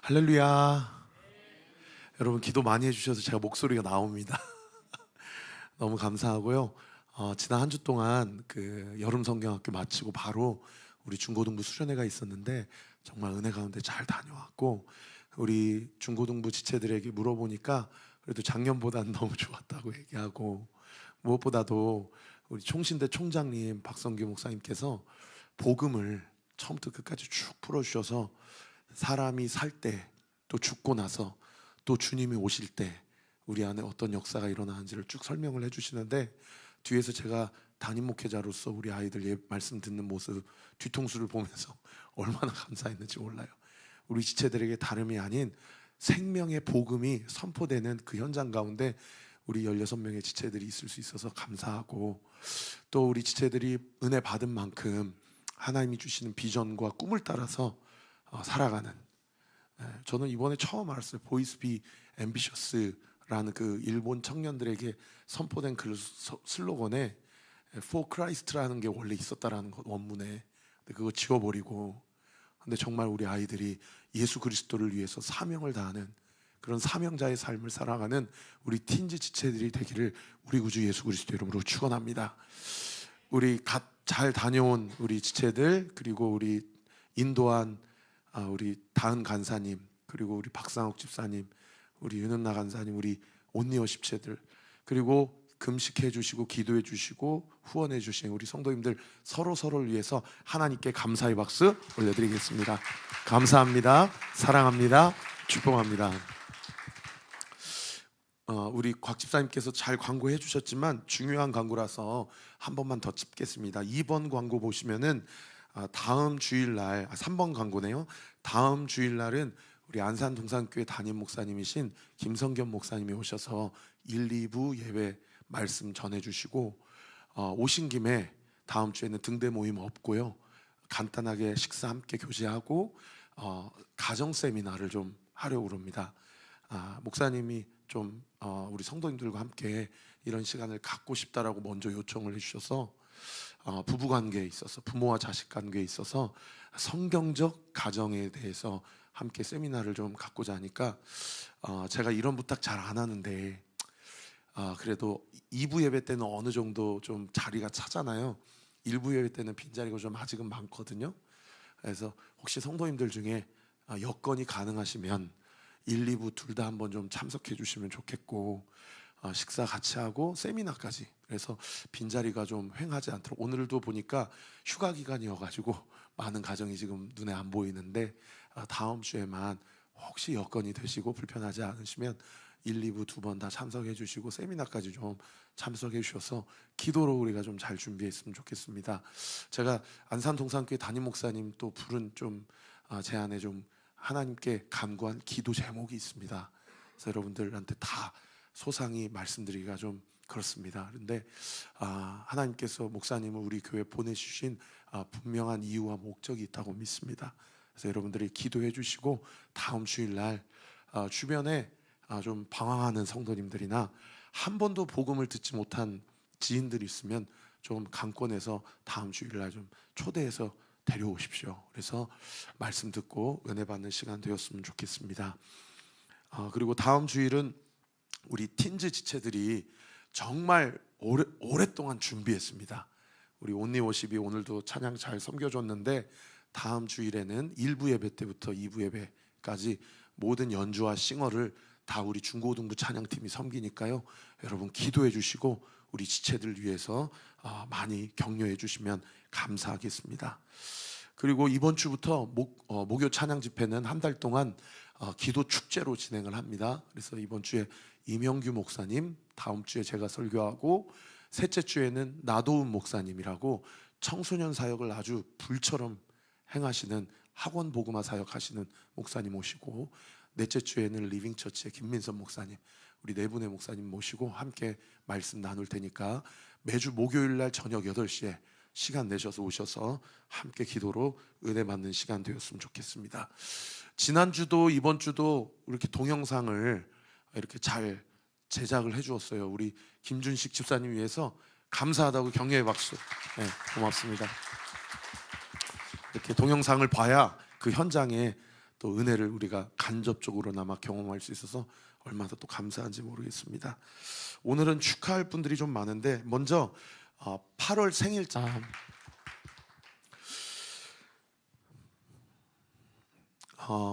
할렐루야. 여러분 기도 많이 해주셔서 제가 목소리가 나옵니다. 너무 감사하고요. 지난 한 주 동안 그 여름 성경학교 마치고 바로 우리 중고등부 수련회가 있었는데 정말 은혜 가운데 잘 다녀왔고, 우리 중고등부 지체들에게 물어보니까 그래도 작년보다는 너무 좋았다고 얘기하고, 무엇보다도 우리 총신대 총장님 박성규 목사님께서 복음을 처음부터 끝까지 쭉 풀어주셔서 사람이 살 때, 또 죽고 나서, 또 주님이 오실 때 우리 안에 어떤 역사가 일어나는지를 쭉 설명을 해주시는데, 뒤에서 제가 담임 목회자로서 우리 아이들 말씀 듣는 모습, 뒤통수를 보면서 얼마나 감사했는지 몰라요. 우리 지체들에게 다름이 아닌 생명의 복음이 선포되는 그 현장 가운데 우리 16명의 지체들이 있을 수 있어서 감사하고, 또 우리 지체들이 은혜 받은 만큼 하나님이 주시는 비전과 꿈을 따라서 살아가는, 저는 이번에 처음 알았어요. 보이스 비 앰비셔스라는 그 일본 청년들에게 선포된 그 슬로건에 For Christ라는 게 원래 있었다라는 것, 원문에. 근데 그거 지워버리고, 근데 정말 우리 아이들이 예수 그리스도를 위해서 사명을 다하는 그런 사명자의 삶을 살아가는 우리 틴즈 지체들이 되기를 우리 구주 예수 그리스도 이름으로 축원합니다. 우리 잘 다녀온 우리 지체들, 그리고 우리 인도한 우리 다은 간사님, 그리고 우리 박상욱 집사님, 우리 윤은나 간사님, 우리 온리어 집체들, 그리고 금식해 주시고 기도해 주시고 후원해 주신 우리 성도님들, 서로를 위해서 하나님께 감사의 박수 올려드리겠습니다. 감사합니다. 사랑합니다. 축복합니다. 우리 곽 집사님께서 잘 광고해 주셨지만 중요한 광고라서 한 번만 더 짚겠습니다. 2번 광고 보시면은 다음 주일날, 3번 광고네요. 다음 주일날은 우리 안산 동산교회 담임 목사님이신 김성겸 목사님이 오셔서 1, 2부 예배 말씀 전해주시고, 오신 김에 다음 주에는 등대 모임 없고요, 간단하게 식사 함께 교제하고 가정 세미나를 좀 하려고 합니다. 목사님이 좀 우리 성도님들과 함께 이런 시간을 갖고 싶다라고 먼저 요청을 해주셔서, 부부관계에 있어서, 부모와 자식 관계에 있어서 성경적 가정에 대해서 함께 세미나를 좀 갖고자 하니까, 제가 이런 부탁 잘 안 하는데 그래도 2부 예배 때는 어느 정도 좀 자리가 차잖아요. 1부 예배 때는 빈자리가 좀 아직은 많거든요. 그래서 혹시 성도님들 중에 여건이 가능하시면 1, 2부 둘 다 한번 좀 참석해 주시면 좋겠고, 식사 같이 하고 세미나까지, 그래서 빈자리가 좀 횡하지 않도록. 오늘도 보니까 휴가 기간이어가지고 많은 가정이 지금 눈에 안 보이는데, 다음 주에만 혹시 여건이 되시고 불편하지 않으시면 1, 2부 두 번 다 참석해 주시고 세미나까지 좀 참석해 주셔서 기도로 우리가 좀 잘 준비했으면 좋겠습니다. 제가 안산 동산교회 담임 목사님 또 부른 좀 제 안에 좀 하나님께 간구한 기도 제목이 있습니다. 그래서 여러분들한테 다 소상히 말씀드리기가 좀 그렇습니다. 그런데 하나님께서 목사님을 우리 교회에 보내주신 분명한 이유와 목적이 있다고 믿습니다. 그래서 여러분들이 기도해 주시고, 다음 주일날 주변에 좀 방황하는 성도님들이나 한 번도 복음을 듣지 못한 지인들이 있으면 좀 강권해서 다음 주일날 좀 초대해서 데려오십시오. 그래서 말씀 듣고 은혜 받는 시간 되었으면 좋겠습니다. 그리고 다음 주일은 우리 틴즈 지체들이 정말 오랫동안 준비했습니다. 우리 온리워십이 오늘도 찬양 잘 섬겨줬는데, 다음 주일에는 1부 예배 때부터 2부 예배까지 모든 연주와 싱어를 다 우리 중고등부 찬양팀이 섬기니까요, 여러분 기도해 주시고 우리 지체들 위해서 많이 격려해 주시면 감사하겠습니다. 그리고 이번 주부터 목요 찬양 집회는 한 달 동안 기도 축제로 진행을 합니다. 그래서 이번 주에 이명규 목사님, 다음 주에 제가 설교하고, 셋째 주에는 나도훈 목사님이라고 청소년 사역을 아주 불처럼 행하시는 학원 복음화 사역 하시는 목사님 오시고, 넷째 주에는 리빙처치의 김민선 목사님, 우리 네 분의 목사님 모시고 함께 말씀 나눌 테니까 매주 목요일날 저녁 8시에 시간 내셔서 오셔서 함께 기도로 은혜 받는 시간 되었으면 좋겠습니다. 지난주도 이번 주도 이렇게 동영상을 이렇게 잘 제작을 해주었어요. 우리 김준식 집사님 위해서 감사하다고 격려의 박수. 네, 고맙습니다. 이렇게 동영상을 봐야 그 현장에 또 은혜를 우리가 간접적으로나마 경험할 수 있어서 얼마나 또 감사한지 모르겠습니다. 오늘은 축하할 분들이 좀 많은데 먼저 8월 생일자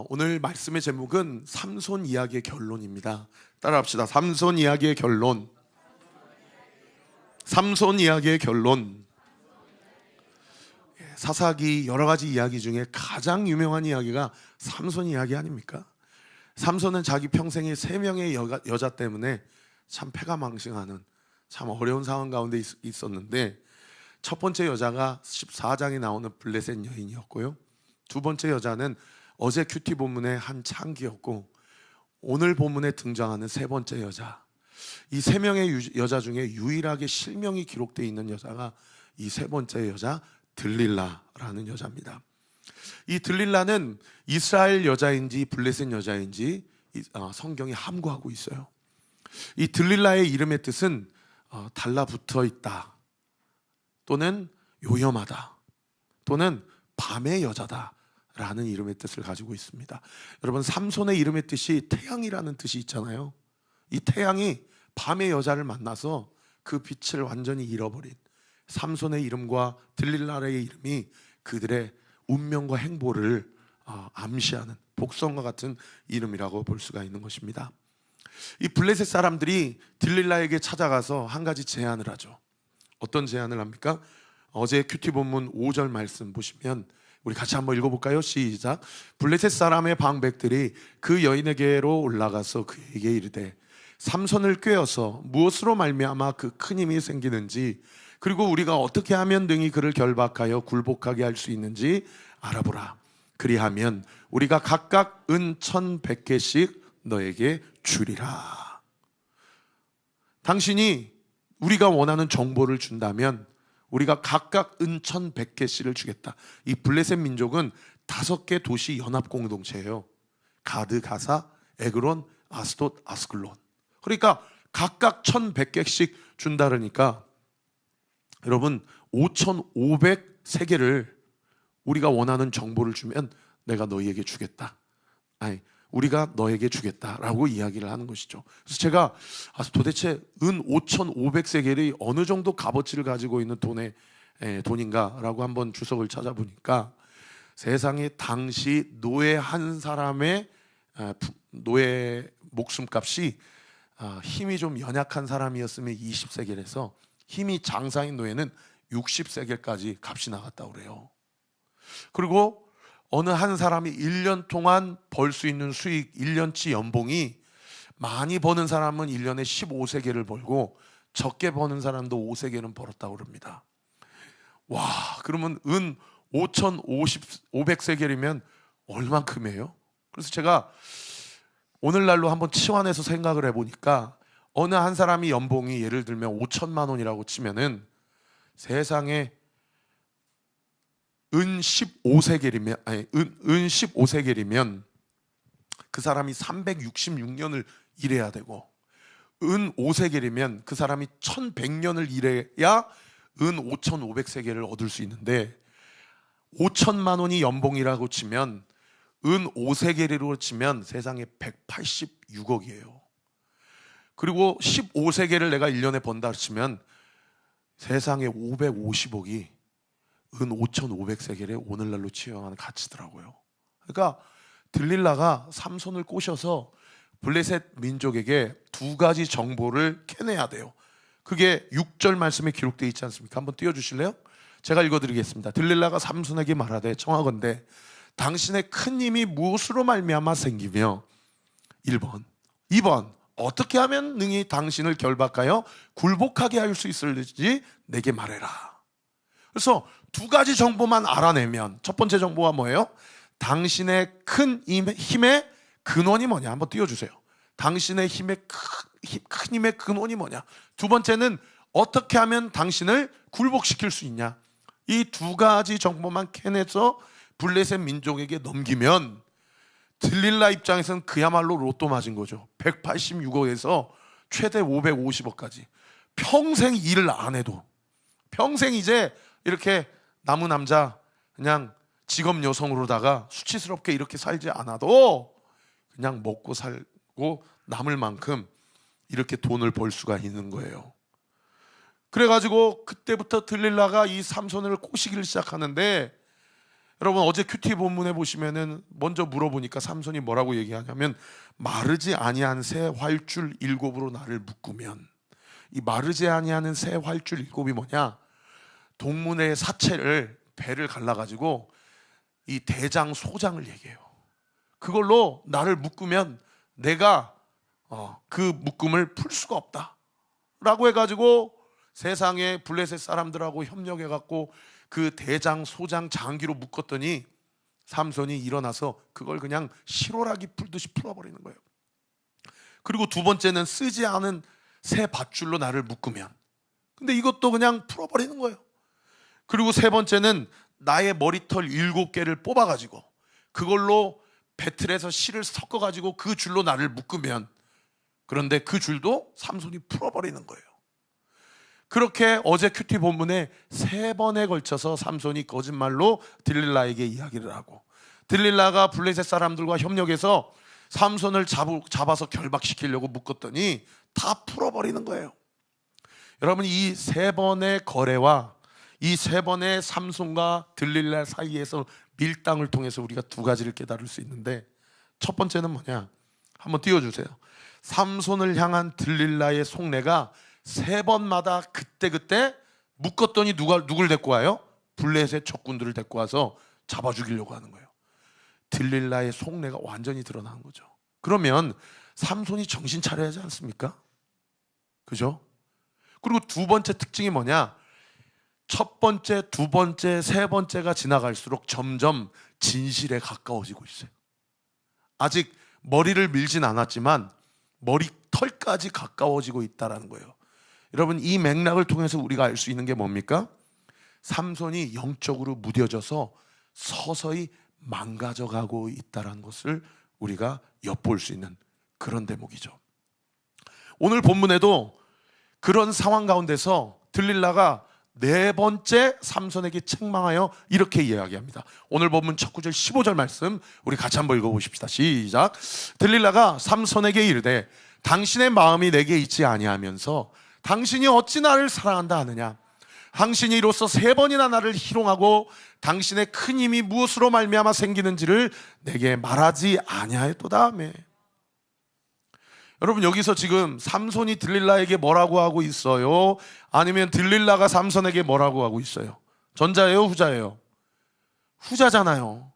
오늘 말씀의 제목은 삼손 이야기의 결론입니다. 따라합시다. 삼손 이야기의 결론. 삼손 이야기의 결론. 사사기 여러 가지 이야기 중에 가장 유명한 이야기가 삼손 이야기 아닙니까? 삼손은 자기 평생에 3명의 여자 때문에 참 패가망신하는 참 어려운 상황 가운데 있었는데, 첫 번째 여자가 14장에 나오는 블레셋 여인이었고요, 두 번째 여자는 어제 큐티 본문의 한 창기였고, 오늘 본문에 등장하는 세 번째 여자, 이 3명의 여자 중에 유일하게 실명이 기록되어 있는 여자가 이 세 번째 여자 들릴라라는 여자입니다. 이 들릴라는 이스라엘 여자인지 블레셋 여자인지 성경이 함구하고 있어요. 이 들릴라의 이름의 뜻은 달라붙어 있다, 또는 요염하다, 또는 밤의 여자다 라는 이름의 뜻을 가지고 있습니다. 여러분, 삼손의 이름의 뜻이 태양이라는 뜻이 있잖아요. 이 태양이 밤의 여자를 만나서 그 빛을 완전히 잃어버린 삼손의 이름과 들릴라의 이름이 그들의 운명과 행보를 암시하는 복성과 같은 이름이라고 볼 수가 있는 것입니다. 이 블레셋 사람들이 들릴라에게 찾아가서 한 가지 제안을 하죠. 어떤 제안을 합니까? 어제 큐티 본문 5절 말씀 보시면 우리 같이 한번 읽어볼까요? 시작. 블레셋 사람의 방백들이 그 여인에게로 올라가서 그에게 이르되 삼손을 꾀어서 무엇으로 말미암아 그 큰 힘이 생기는지, 그리고 우리가 어떻게 하면 능히 그를 결박하여 굴복하게 할 수 있는지 알아보라. 그리하면 우리가 각각 은 1,100개씩 너에게 주리라. 당신이 우리가 원하는 정보를 준다면 우리가 각각 은 1,100개씩을 주겠다. 이 블레셋 민족은 5개 도시 연합 공동체예요. 가드, 가사, 에그론, 아스돗, 아스글론. 그러니까 각각 1,100개씩 준다. 그러니까 여러분, 5,500세계를 우리가 원하는 정보를 주면 내가 너희에게 주겠다. 아니, 우리가 너에게 주겠다라고 이야기를 하는 것이죠. 그래서 제가 도대체 은 5,500세겔이 어느 정도 값어치를 가지고 있는 돈인가라고 한번 주석을 찾아보니까, 세상에 당시 노예 한 사람의 노예 목숨값이 힘이 좀 연약한 사람이었으면 20세겔에서 힘이 장사인 노예는 60세겔까지 값이 나갔다고 그래요. 그리고 어느 한 사람이 1년 동안 벌 수 있는 수익, 1년치 연봉이 많이 버는 사람은 1년에 15세겔을 벌고 적게 버는 사람도 5세겔은 벌었다고 그럽니다. 와, 그러면 은 5,500세겔이면 얼만큼이에요? 그래서 제가 오늘날로 한번 치환해서 생각을 해보니까, 어느 한 사람이 연봉이 예를 들면 5천만 원이라고 치면은 세상에 은 15세겔이면 은 15세겔이면 그 사람이 366년을 일해야 되고, 은 5세겔이면 그 사람이 1100년을 일해야 은 5,500세겔을 얻을 수 있는데, 5천만 원이 연봉이라고 치면 은 5세겔으로 치면 세상에 186억이에요. 그리고 15세겔을 내가 1년에 번다 치면 세상에 550억이 은 5,500세겔에 오늘날로 치환하는 가치더라고요. 그러니까 들릴라가 삼손을 꼬셔서 블레셋 민족에게 2가지 정보를 캐내야 돼요. 그게 6절 말씀에 기록되어 있지 않습니까? 한번 띄워주실래요? 제가 읽어드리겠습니다. 들릴라가 삼손에게 말하되 청하건대 당신의 큰 힘이 무엇으로 말미암아 생기며 1번 2번 어떻게 하면 능히 당신을 결박하여 굴복하게 할 수 있을지 내게 말해라. 그래서 2가지 정보만 알아내면, 첫 번째 정보가 뭐예요? 당신의 큰 힘의 근원이 뭐냐? 한번 띄워주세요. 당신의 큰 힘의 근원이 뭐냐? 두 번째는 어떻게 하면 당신을 굴복시킬 수 있냐? 이 2가지 정보만 캐내서 블레셋 민족에게 넘기면 들릴라 입장에서는 그야말로 로또 맞은 거죠. 186억에서 최대 550억까지 평생 일을 안 해도, 평생 이제 이렇게 나무 남자 그냥 직업 여성으로다가 수치스럽게 이렇게 살지 않아도 그냥 먹고 살고 남을 만큼 이렇게 돈을 벌 수가 있는 거예요. 그래가지고 그때부터 들릴라가 이 삼손을 꼬시기를 시작하는데, 여러분 어제 큐티 본문에 보시면은 먼저 물어보니까 삼손이 뭐라고 얘기하냐면, 마르지 아니한 새 활줄 7으로 나를 묶으면. 이 마르지 아니하는 새 활줄 7이 뭐냐? 동문의 사체를 배를 갈라가지고 이 대장 소장을 얘기해요. 그걸로 나를 묶으면 내가 그 묶음을 풀 수가 없다 라고 해가지고 세상에 블레셋 사람들하고 협력해갖고 그 대장 소장 장기로 묶었더니 삼손이 일어나서 그걸 그냥 실오라기 풀듯이 풀어버리는 거예요. 그리고 두 번째는 쓰지 않은 새 밧줄로 나를 묶으면, 근데 이것도 그냥 풀어버리는 거예요. 그리고 세 번째는 나의 머리털 7개를 뽑아가지고 그걸로 배틀에서 실을 섞어가지고 그 줄로 나를 묶으면, 그런데 그 줄도 삼손이 풀어버리는 거예요. 그렇게 어제 큐티 본문에 3번에 걸쳐서 삼손이 거짓말로 들릴라에게 이야기를 하고, 들릴라가 블레셋 사람들과 협력해서 삼손을 잡아서 결박시키려고 묶었더니 다 풀어버리는 거예요. 여러분, 이 3번의 거래와 이 3번의 삼손과 들릴라 사이에서 밀당을 통해서 우리가 두 가지를 깨달을 수 있는데, 첫 번째는 뭐냐? 한번 띄워주세요. 삼손을 향한 들릴라의 속내가 3번마다 그때 묶었더니 누굴 데리고 와요? 블레셋 적군들을 데리고 와서 잡아 죽이려고 하는 거예요. 들릴라의 속내가 완전히 드러나는 거죠. 그러면 삼손이 정신 차려야 하지 않습니까? 그죠? 그리고 두 번째 특징이 뭐냐? 첫 번째, 두 번째, 세 번째가 지나갈수록 점점 진실에 가까워지고 있어요. 아직 머리를 밀진 않았지만 머리털까지 가까워지고 있다는 거예요. 여러분, 이 맥락을 통해서 우리가 알 수 있는 게 뭡니까? 삼손이 영적으로 무뎌져서 서서히 망가져가고 있다는 것을 우리가 엿볼 수 있는 그런 대목이죠. 오늘 본문에도 그런 상황 가운데서 들릴라가 4번째 삼손에게 책망하여 이렇게 이야기합니다. 오늘 본문 첫 구절 15절 말씀 우리 같이 한번 읽어보십시다. 시작. 들릴라가 삼손에게 이르되 당신의 마음이 내게 있지 아니하면서 당신이 어찌 나를 사랑한다 하느냐? 당신이 이로써 3번이나 나를 희롱하고 당신의 큰 힘이 무엇으로 말미암아 생기는지를 내게 말하지 아니하였도다 하매. 여러분, 여기서 지금 삼손이 들릴라에게 뭐라고 하고 있어요? 아니면 들릴라가 삼손에게 뭐라고 하고 있어요? 전자예요, 후자예요? 후자잖아요.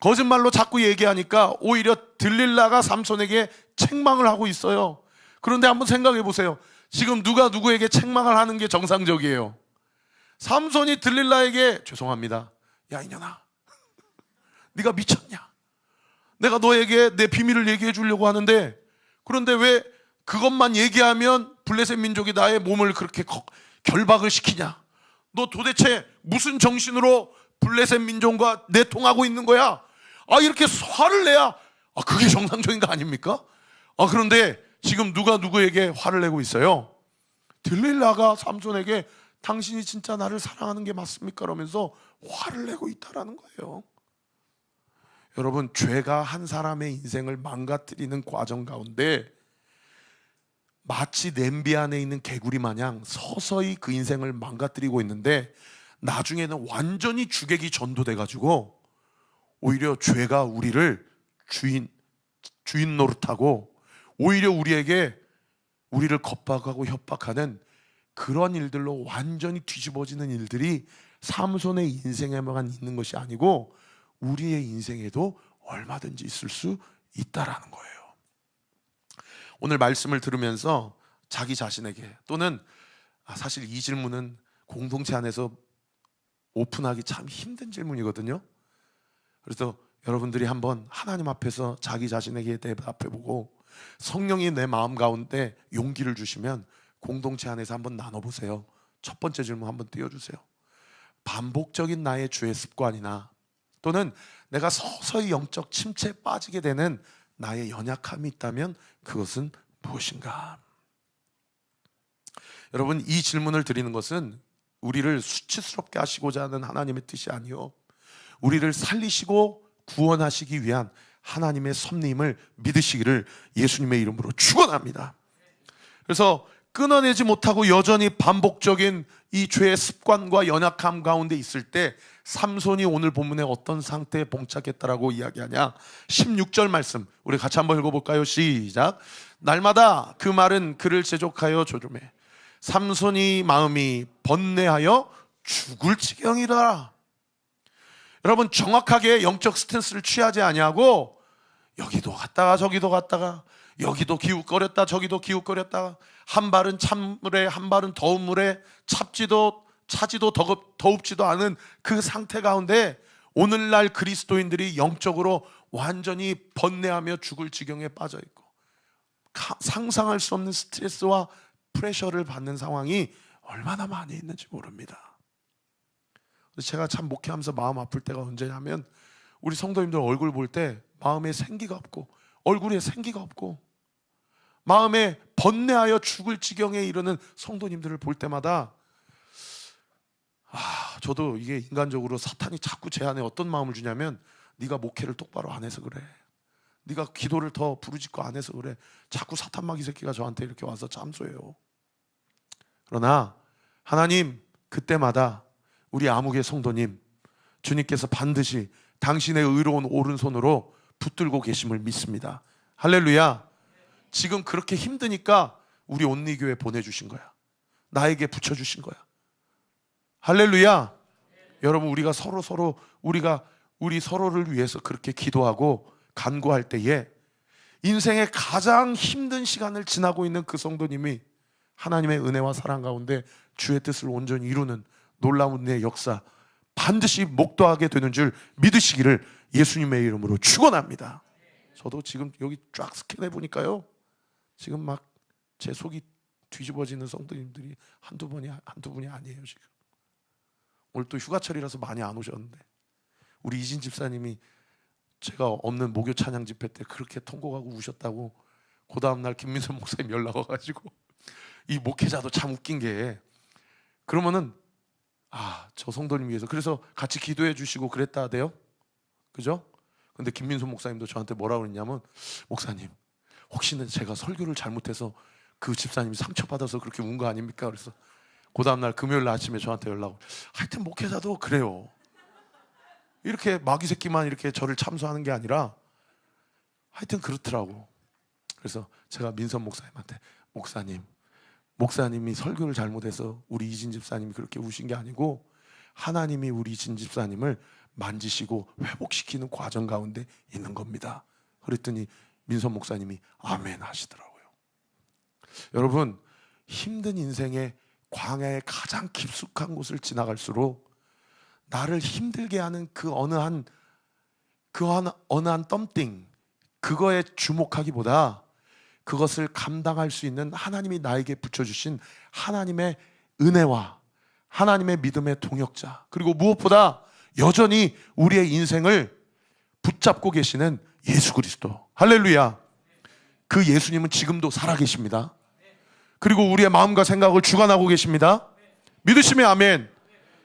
거짓말로 자꾸 얘기하니까 오히려 들릴라가 삼손에게 책망을 하고 있어요. 그런데 한번 생각해 보세요. 지금 누가 누구에게 책망을 하는 게 정상적이에요? 삼손이 들릴라에게 죄송합니다, 야 이년아, 네가 미쳤냐? 내가 너에게 내 비밀을 얘기해 주려고 하는데, 그런데 왜 그것만 얘기하면 블레셋 민족이 나의 몸을 그렇게 결박을 시키냐? 너 도대체 무슨 정신으로 블레셋 민족과 내통하고 있는 거야? 이렇게 화를 내야 그게 정상적인 거 아닙니까? 그런데 지금 누가 누구에게 화를 내고 있어요? 들릴라가 삼손에게 당신이 진짜 나를 사랑하는 게 맞습니까? 라면서 화를 내고 있다라는 거예요. 여러분, 죄가 한 사람의 인생을 망가뜨리는 과정 가운데 마치 냄비 안에 있는 개구리 마냥 서서히 그 인생을 망가뜨리고 있는데, 나중에는 완전히 주객이 전도돼 가지고 오히려 죄가 우리를 주인 노릇하고 오히려 우리를 겁박하고 협박하는 그런 일들로 완전히 뒤집어지는 일들이 삼손의 인생에만 있는 것이 아니고 우리의 인생에도 얼마든지 있을 수 있다라는 거예요. 오늘 말씀을 들으면서 자기 자신에게, 또는 사실 이 질문은 공동체 안에서 오픈하기 참 힘든 질문이거든요. 그래서 여러분들이 한번 하나님 앞에서 자기 자신에게 대답해보고 성령이 내 마음 가운데 용기를 주시면 공동체 안에서 한번 나눠보세요. 첫 번째 질문 한번 띄워주세요. 반복적인 나의 죄의 습관이나 또는 내가 서서히 영적 침체에 빠지게 되는 나의 연약함이 있다면 그것은 무엇인가? 여러분, 이 질문을 드리는 것은 우리를 수치스럽게 하시고자 하는 하나님의 뜻이 아니요, 우리를 살리시고 구원하시기 위한 하나님의 섭리임을 믿으시기를 예수님의 이름으로 축원합니다. 그래서 끊어내지 못하고 여전히 반복적인 이 죄의 습관과 연약함 가운데 있을 때 삼손이 오늘 본문에 어떤 상태에 봉착했다라고 이야기하냐? 16절 말씀 우리 같이 한번 읽어볼까요? 시작. 날마다 그 말은 그를 재촉하여 조종해 삼손이 마음이 번뇌하여 죽을 지경이라. 여러분, 정확하게 영적 스탠스를 취하지 아니하고 여기도 갔다가 저기도 갔다가 여기도 기웃거렸다 저기도 기웃거렸다가 한 발은 찬물에 한 발은 더운 물에 차지도 더웁지도 않은 그 상태 가운데 오늘날 그리스도인들이 영적으로 완전히 번뇌하며 죽을 지경에 빠져 있고 상상할 수 없는 스트레스와 프레셔를 받는 상황이 얼마나 많이 있는지 모릅니다. 제가 참 목회하면서 마음 아플 때가 언제냐면 우리 성도님들 얼굴 볼 때 마음에 생기가 없고 얼굴에 생기가 없고 마음에 번뇌하여 죽을 지경에 이르는 성도님들을 볼 때마다 저도 이게 인간적으로 사탄이 자꾸 제 안에 어떤 마음을 주냐면 네가 목회를 똑바로 안 해서 그래, 네가 기도를 더 부르짖고 안 해서 그래, 자꾸 사탄 마귀 새끼가 저한테 이렇게 와서 참소해요. 그러나 하나님 그때마다 우리 아무개 성도님 주님께서 반드시 당신의 의로운 오른손으로 붙들고 계심을 믿습니다. 할렐루야. 지금 그렇게 힘드니까 우리 온리교회 보내주신 거야. 나에게 붙여주신 거야. 할렐루야. 여러분, 우리가 우리 서로를 위해서 그렇게 기도하고 간구할 때에 인생의 가장 힘든 시간을 지나고 있는 그 성도님이 하나님의 은혜와 사랑 가운데 주의 뜻을 온전히 이루는 놀라운 은혜의 역사 반드시 목도하게 되는 줄 믿으시기를 예수님의 이름으로 축원합니다. 저도 지금 여기 쫙 스캔해 보니까요, 지금 막 제 속이 뒤집어지는 성도님들이 한두 분이 아니에요. 지금 오늘 또 휴가철이라서 많이 안 오셨는데 우리 이진 집사님이 제가 없는 목요 찬양 집회 때 그렇게 통곡하고 우셨다고 그 다음날 김민선 목사님 연락 와가지고 이 목회자도 참 웃긴 게 그러면은 저 성도님 위해서 그래서 같이 기도해 주시고 그랬다 하대요. 그죠? 근데 김민선 목사님도 저한테 뭐라고 그랬냐면 목사님 혹시나 제가 설교를 잘못해서 그 집사님이 상처받아서 그렇게 운 거 아닙니까? 그래서 그 다음날 금요일 아침에 저한테 연락 하여튼 목회자도 그래요. 이렇게 마귀 새끼만 이렇게 저를 참소하는 게 아니라 하여튼 그렇더라고. 그래서 제가 민선 목사님한테 목사님이 설교를 잘못해서 우리 이진 집사님이 그렇게 우신 게 아니고 하나님이 우리 이진 집사님을 만지시고 회복시키는 과정 가운데 있는 겁니다. 그랬더니 민선 목사님이 아멘 하시더라고요. 여러분, 힘든 인생의 광야의 가장 깊숙한 곳을 지나갈수록 나를 힘들게 하는 그 어느 한 덤띵 그거에 주목하기보다 그것을 감당할 수 있는 하나님이 나에게 붙여주신 하나님의 은혜와 하나님의 믿음의 동역자, 그리고 무엇보다 여전히 우리의 인생을 붙잡고 계시는 예수 그리스도, 할렐루야. 그 예수님은 지금도 살아계십니다. 그리고 우리의 마음과 생각을 주관하고 계십니다. 믿으시면 아멘.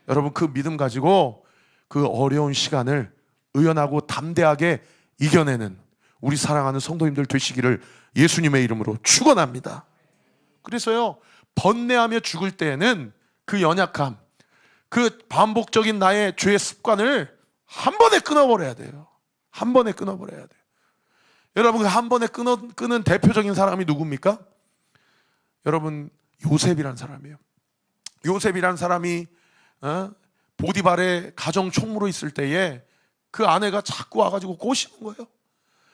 여러분, 그 믿음 가지고 그 어려운 시간을 의연하고 담대하게 이겨내는 우리 사랑하는 성도님들 되시기를 예수님의 이름으로 축원합니다. 그래서요, 번뇌하며 죽을 때에는 그 연약함, 그 반복적인 나의 죄의 습관을 한 번에 끊어버려야 돼요. 한 번에 끊어버려야 돼요. 여러분, 그 한 번에 끊은 대표적인 사람이 누굽니까? 여러분, 요셉이란 사람이에요. 요셉이란 사람이 보디발의 가정 총무로 있을 때에 그 아내가 자꾸 와가지고 꼬시는 거예요.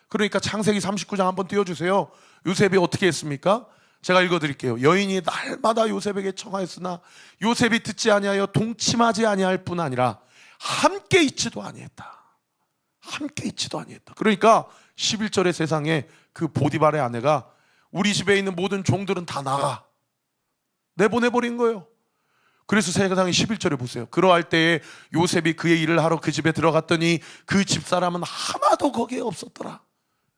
그러니까 창세기 39장 한번 띄워주세요. 요셉이 어떻게 했습니까? 제가 읽어드릴게요. 여인이 날마다 요셉에게 청하였으나 요셉이 듣지 아니하여 동침하지 아니할 뿐 아니라 함께 있지도 아니했다. 함께 있지도 아니했다. 그러니까 11절의 세상에 그 보디발의 아내가 우리 집에 있는 모든 종들은 다 나가, 내보내버린 거예요. 그래서 세상에 11절에 보세요. 그러할 때에 요셉이 그의 일을 하러 그 집에 들어갔더니 그 집사람은 하나도 거기에 없었더라.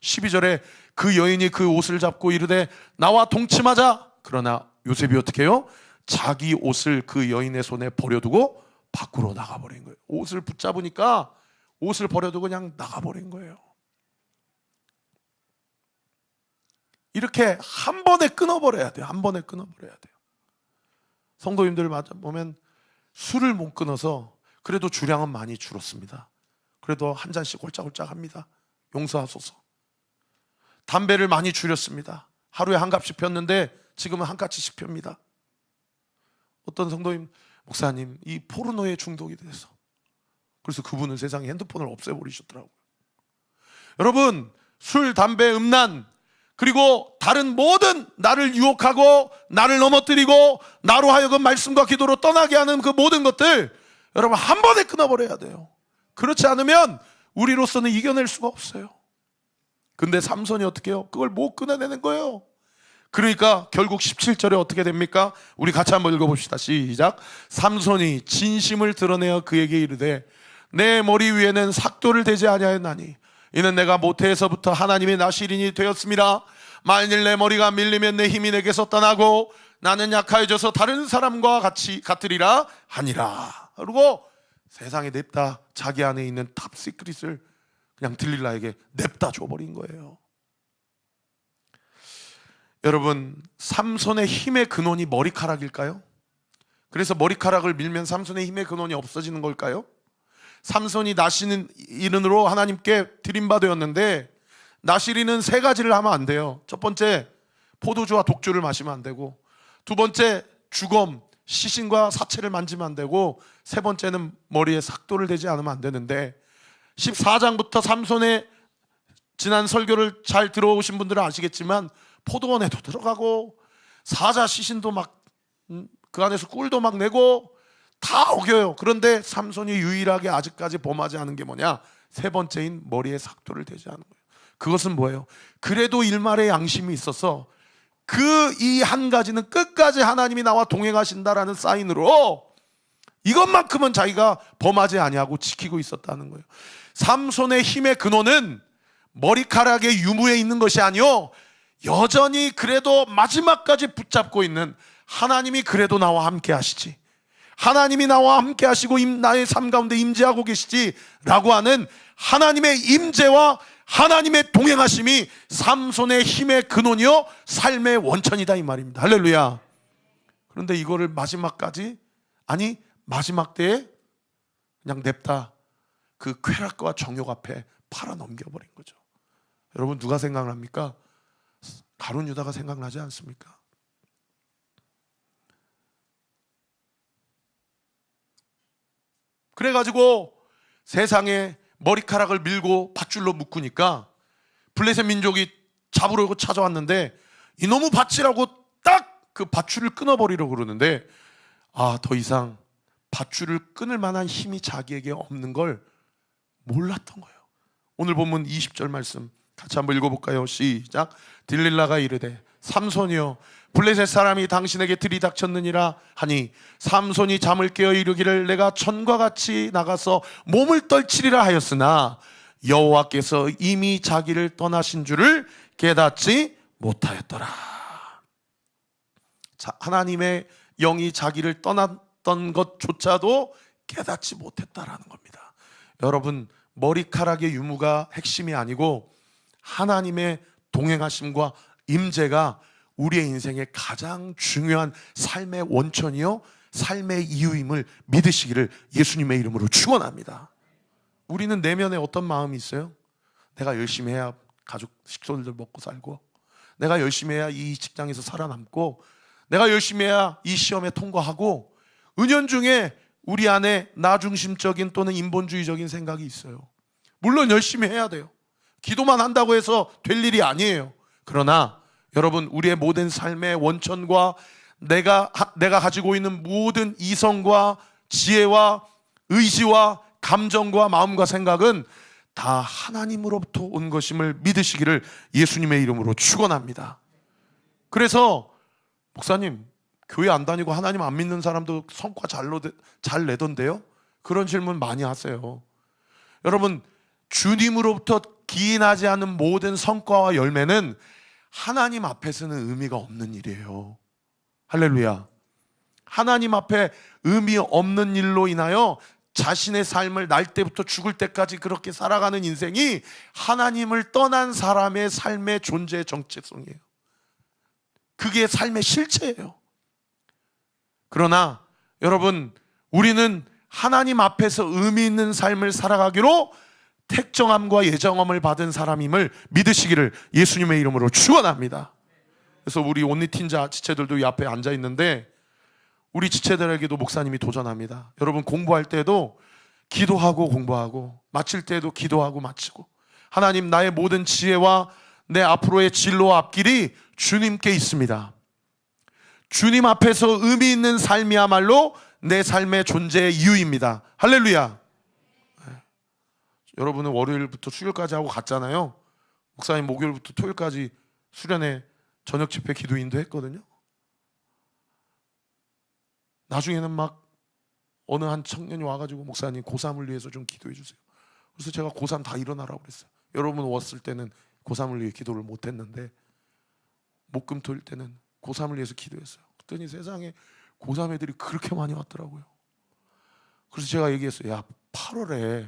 12절에 그 여인이 그 옷을 잡고 이르되 나와 동침하자. 그러나 요셉이 어떻게 해요? 자기 옷을 그 여인의 손에 버려두고 밖으로 나가버린 거예요. 옷을 붙잡으니까 옷을 버려두고 그냥 나가버린 거예요. 이렇게 한 번에 끊어버려야 돼요. 한 번에 끊어버려야 돼요. 성도님들 보면 술을 못 끊어서 그래도 주량은 많이 줄었습니다. 그래도 한 잔씩 홀짝홀짝 합니다. 용서하소서. 담배를 많이 줄였습니다. 하루에 한 갑씩 폈는데 지금은 한 가지씩 펴니다. 어떤 성도님, 목사님, 이 포르노에 중독이 돼서, 그래서 그분은 세상에 핸드폰을 없애버리셨더라고요. 여러분, 술, 담배, 음란, 그리고 다른 모든 나를 유혹하고 나를 넘어뜨리고 나로 하여금 말씀과 기도로 떠나게 하는 그 모든 것들, 여러분 한 번에 끊어버려야 돼요. 그렇지 않으면 우리로서는 이겨낼 수가 없어요. 근데 삼손이 어떻게 해요? 그걸 못 끊어내는 거예요. 그러니까 결국 17절에 어떻게 됩니까? 우리 같이 한번 읽어봅시다. 시작. 삼손이 진심을 드러내어 그에게 이르되 내 머리 위에는 삭도를 대지 아니하였나니 이는 내가 모태에서부터 하나님의 나시린이 되었습니다. 만일 내 머리가 밀리면 내 힘이 내게서 떠나고 나는 약하여져서 다른 사람과 같으리라 하니라. 그리고 세상에 냅다 자기 안에 있는 탑 시크릿을 그냥 들릴라에게 냅다 줘버린 거예요. 여러분, 삼손의 힘의 근원이 머리카락일까요? 그래서 머리카락을 밀면 삼손의 힘의 근원이 없어지는 걸까요? 삼손이 나시린으로 하나님께 드림받았는데, 나시린은 세 가지를 하면 안 돼요. 첫 번째, 포도주와 독주를 마시면 안 되고, 두 번째, 주검, 시신과 사체를 만지면 안 되고, 세 번째는 머리에 삭도를 대지 않으면 안 되는데, 14장부터 삼손의 지난 설교를 잘 들어오신 분들은 아시겠지만 포도원에도 들어가고 사자 시신도 막 그 안에서 꿀도 막 내고 다 어겨요. 그런데 삼손이 유일하게 아직까지 범하지 않은 게 뭐냐? 세 번째인 머리에 삭도를 대지 않은 거예요. 그것은 뭐예요? 그래도 일말의 양심이 있어서 그 이 한 가지는 끝까지 하나님이 나와 동행하신다라는 사인으로 이것만큼은 자기가 범하지 아니하고 지키고 있었다는 거예요. 삼손의 힘의 근원은 머리카락의 유무에 있는 것이 아니요, 여전히 그래도 마지막까지 붙잡고 있는 하나님이 그래도 나와 함께 하시지, 하나님이 나와 함께 하시고 나의 삶 가운데 임재하고 계시지 라고 하는 하나님의 임재와 하나님의 동행하심이 삼손의 힘의 근원이요 삶의 원천이다 이 말입니다. 할렐루야. 그런데 이거를 마지막까지, 아니 마지막 때에 그냥 냅다 그 쾌락과 정욕 앞에 팔아 넘겨버린 거죠. 여러분 누가 생각납니까? 가룟 유다가 생각나지 않습니까? 그래가지고 세상에 머리카락을 밀고 밧줄로 묶으니까 블레셋 민족이 잡으려고 찾아왔는데 이놈의 밧줄이라고 딱 그 밧줄을 끊어버리려고 그러는데, 더 이상 밧줄을 끊을 만한 힘이 자기에게 없는 걸 몰랐던 거예요. 오늘 본문 20절 말씀 같이 한번 읽어볼까요? 시작. 딜릴라가 이르되 삼손이여 블레셋 사람이 당신에게 들이닥쳤느니라 하니 삼손이 잠을 깨어 이르기를 내가 전과 같이 나가서 몸을 떨치리라 하였으나 여호와께서 이미 자기를 떠나신 줄을 깨닫지 못하였더라. 자, 하나님의 영이 자기를 떠났던 것조차도 깨닫지 못했다라는 겁니다. 여러분, 머리카락의 유무가 핵심이 아니고 하나님의 동행하심과 임재가 우리의 인생의 가장 중요한 삶의 원천이요 삶의 이유임을 믿으시기를 예수님의 이름으로 축원합니다. 우리는 내면에 어떤 마음이 있어요? 내가 열심히 해야 가족 식구들 먹고 살고, 내가 열심히 해야 이 직장에서 살아남고, 내가 열심히 해야 이 시험에 통과하고, 은연중에 우리 안에 나중심적인 또는 인본주의적인 생각이 있어요. 물론 열심히 해야 돼요. 기도만 한다고 해서 될 일이 아니에요. 그러나 여러분, 우리의 모든 삶의 원천과 내가 가지고 있는 모든 이성과 지혜와 의지와 감정과 마음과 생각은 다 하나님으로부터 온 것임을 믿으시기를 예수님의 이름으로 축원합니다. 그래서 목사님, 교회 안 다니고 하나님 안 믿는 사람도 성과 잘 내던데요? 그런 질문 많이 하세요. 여러분, 주님으로부터 기인하지 않은 모든 성과와 열매는 하나님 앞에서는 의미가 없는 일이에요. 할렐루야. 하나님 앞에 의미 없는 일로 인하여 자신의 삶을 날 때부터 죽을 때까지 그렇게 살아가는 인생이 하나님을 떠난 사람의 삶의 존재의 정체성이에요. 그게 삶의 실체예요. 그러나 여러분, 우리는 하나님 앞에서 의미 있는 삶을 살아가기로 택정함과 예정함을 받은 사람임을 믿으시기를 예수님의 이름으로 축원합니다. 그래서 우리 온리틴자 지체들도 이 앞에 앉아 있는데, 우리 지체들에게도 목사님이 도전합니다. 여러분, 공부할 때도 기도하고 공부하고, 마칠 때도 기도하고 마치고, 하나님, 나의 모든 지혜와 내 앞으로의 진로와 앞길이 주님께 있습니다. 주님 앞에서 의미 있는 삶이야말로 내 삶의 존재의 이유입니다. 할렐루야. 네. 여러분은 월요일부터 수요일까지 하고 갔잖아요. 목사님 목요일부터 토요일까지 수련회 저녁 집회 기도 인도했거든요. 나중에는 막 어느 한 청년이 와가지고, 목사님 고3을 위해서 좀 기도해 주세요. 그래서 제가 고3 다 일어나라고 그랬어요. 여러분 왔을 때는 고3을 위해 기도를 못했는데, 목금토일 때는 고3을 위해서 기도했어요. 그랬더니 세상에 고3 애들이 그렇게 많이 왔더라고요. 그래서 제가 얘기했어요. 야, 8월에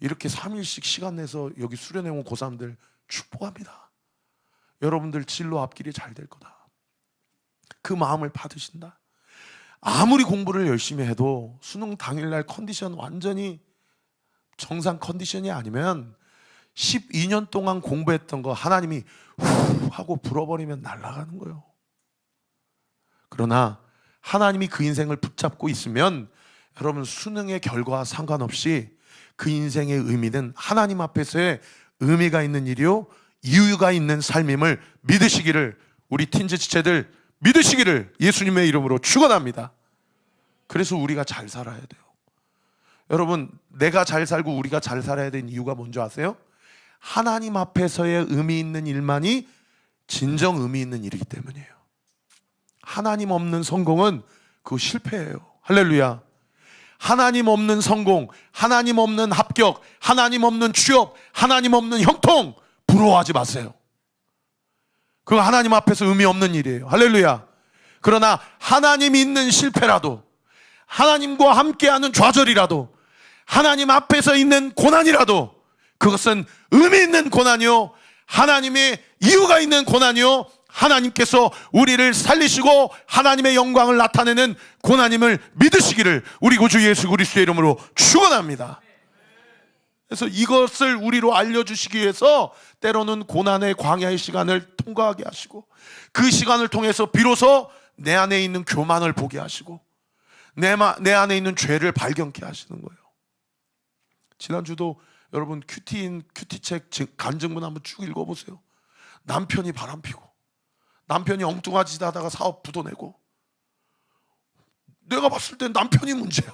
이렇게 3일씩 시간 내서 여기 수련회 온 고3들 축복합니다. 여러분들 진로 앞길이 잘 될 거다. 그 마음을 받으신다. 아무리 공부를 열심히 해도 수능 당일날 컨디션 완전히 정상 컨디션이 아니면 12년 동안 공부했던 거 하나님이 후 하고 불어버리면 날아가는 거예요. 그러나 하나님이 그 인생을 붙잡고 있으면 여러분, 수능의 결과와 상관없이 그 인생의 의미는 하나님 앞에서의 의미가 있는 일이요, 이유가 있는 삶임을 믿으시기를, 우리 틴즈 지체들 믿으시기를 예수님의 이름으로 축원합니다. 그래서 우리가 잘 살아야 돼요. 여러분, 내가 잘 살고 우리가 잘 살아야 되는 이유가 뭔지 아세요? 하나님 앞에서의 의미 있는 일만이 진정 의미 있는 일이기 때문이에요. 하나님 없는 성공은 그거 실패예요. 할렐루야. 하나님 없는 성공, 하나님 없는 합격, 하나님 없는 취업, 하나님 없는 형통 부러워하지 마세요. 그거 하나님 앞에서 의미 없는 일이에요. 할렐루야. 그러나 하나님 있는 실패라도, 하나님과 함께하는 좌절이라도, 하나님 앞에서 있는 고난이라도 그것은 의미 있는 고난이요, 하나님의 이유가 있는 고난이요, 하나님께서 우리를 살리시고 하나님의 영광을 나타내는 고난임을 믿으시기를 우리 구주 예수 그리스도의 이름으로 축원합니다. 그래서 이것을 우리로 알려주시기 위해서 때로는 고난의 광야의 시간을 통과하게 하시고, 그 시간을 통해서 비로소 내 안에 있는 교만을 보게 하시고 내 안에 있는 죄를 발견케 하시는 거예요. 지난주도 여러분 큐티책 간증문 한번 쭉 읽어보세요. 남편이 바람피고, 남편이 엉뚱한 짓 하다가 사업 부도내고, 내가 봤을 땐 남편이 문제야.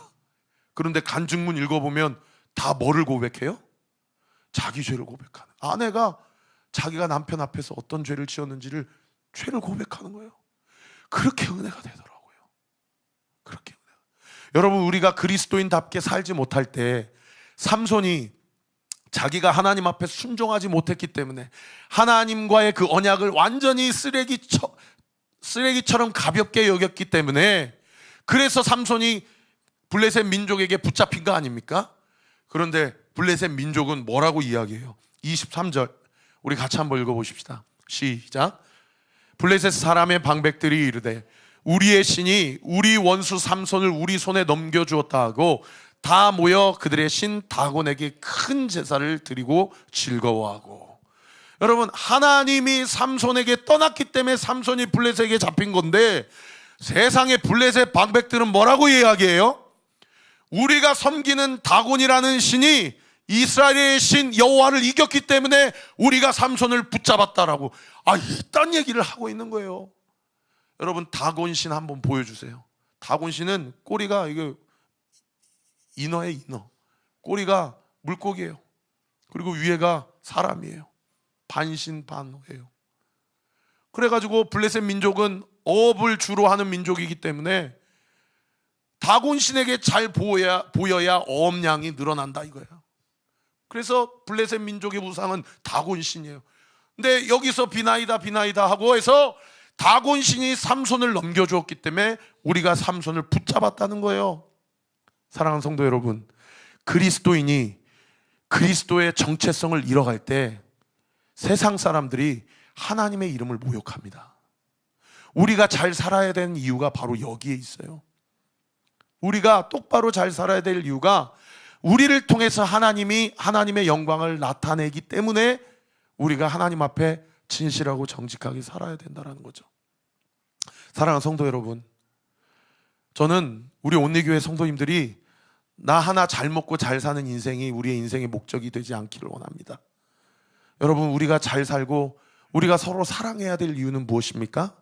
그런데 간증문 읽어보면 다 뭐를 고백해요? 자기 죄를 고백하는, 아내가 자기가 남편 앞에서 어떤 죄를 지었는지를, 죄를 고백하는 거예요. 그렇게 은혜가 되더라고요. 그렇게 은혜가. 여러분, 우리가 그리스도인답게 살지 못할 때 삼손이 자기가 하나님 앞에 순종하지 못했기 때문에 하나님과의 그 언약을 완전히 쓰레기처럼 가볍게 여겼기 때문에, 그래서 삼손이 블레셋 민족에게 붙잡힌 거 아닙니까? 그런데 블레셋 민족은 뭐라고 이야기해요? 23절 우리 같이 한번 읽어보십시다. 시작. 블레셋 사람의 방백들이 이르되 우리의 신이 우리 원수 삼손을 우리 손에 넘겨주었다 하고 다 모여 그들의 신 다곤에게 큰 제사를 드리고 즐거워하고. 여러분, 하나님이 삼손에게 떠났기 때문에 삼손이 블레셋에게 잡힌 건데, 세상의 블레셋 방백들은 뭐라고 이야기해요? 우리가 섬기는 다곤이라는 신이 이스라엘의 신 여호와를 이겼기 때문에 우리가 삼손을 붙잡았다라고 이딴 얘기를 하고 있는 거예요. 여러분, 다곤 신 한번 보여주세요. 다곤 신은 꼬리가 이거 인어예요, 인어. 꼬리가 물고기예요. 그리고 위에가 사람이에요. 반신반호예요. 그래가지고 블레셋 민족은 어업을 주로 하는 민족이기 때문에 다곤신에게 잘 보여야 어업량이 늘어난다 이거예요. 그래서 블레셋 민족의 우상은 다곤신이에요. 근데 여기서 비나이다 하고 해서 다곤신이 삼손을 넘겨주었기 때문에 우리가 삼손을 붙잡았다는 거예요. 사랑하는 성도 여러분, 그리스도인이 그리스도의 정체성을 잃어갈 때 세상 사람들이 하나님의 이름을 모욕합니다. 우리가 잘 살아야 되는 이유가 바로 여기에 있어요. 우리가 똑바로 잘 살아야 될 이유가 우리를 통해서 하나님이 하나님의 영광을 나타내기 때문에 우리가 하나님 앞에 진실하고 정직하게 살아야 된다는 거죠. 사랑하는 성도 여러분, 저는 우리 온리교회 성도님들이 나 하나 잘 먹고 잘 사는 인생이 우리의 인생의 목적이 되지 않기를 원합니다. 여러분, 우리가 잘 살고 우리가 서로 사랑해야 될 이유는 무엇입니까?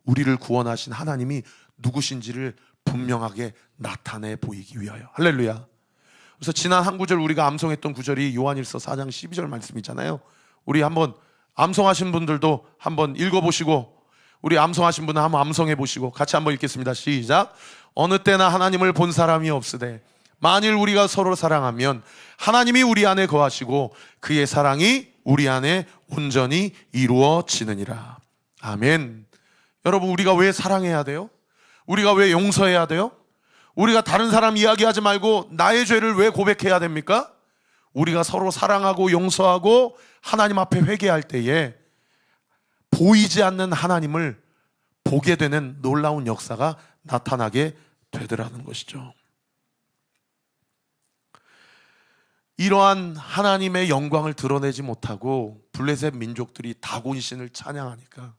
우리를 구원하신 하나님이 누구신지를 분명하게 나타내 보이기 위하여. 할렐루야. 그래서 지난 한 구절 우리가 암송했던 구절이 요한일서 4장 12절 말씀이잖아요. 우리 한번 암송하신 분들도 한번 읽어보시고, 우리 암송하신 분은 한번 암송해 보시고 같이 한번 읽겠습니다. 시작. 어느 때나 하나님을 본 사람이 없으되 만일 우리가 서로 사랑하면 하나님이 우리 안에 거하시고 그의 사랑이 우리 안에 온전히 이루어지느니라. 아멘. 여러분, 우리가 왜 사랑해야 돼요? 우리가 왜 용서해야 돼요? 우리가 다른 사람 이야기하지 말고 나의 죄를 왜 고백해야 됩니까? 우리가 서로 사랑하고 용서하고 하나님 앞에 회개할 때에 보이지 않는 하나님을 보게 되는 놀라운 역사가 나타나게 되더라는 것이죠. 이러한 하나님의 영광을 드러내지 못하고 블레셋 민족들이 다곤신을 찬양하니까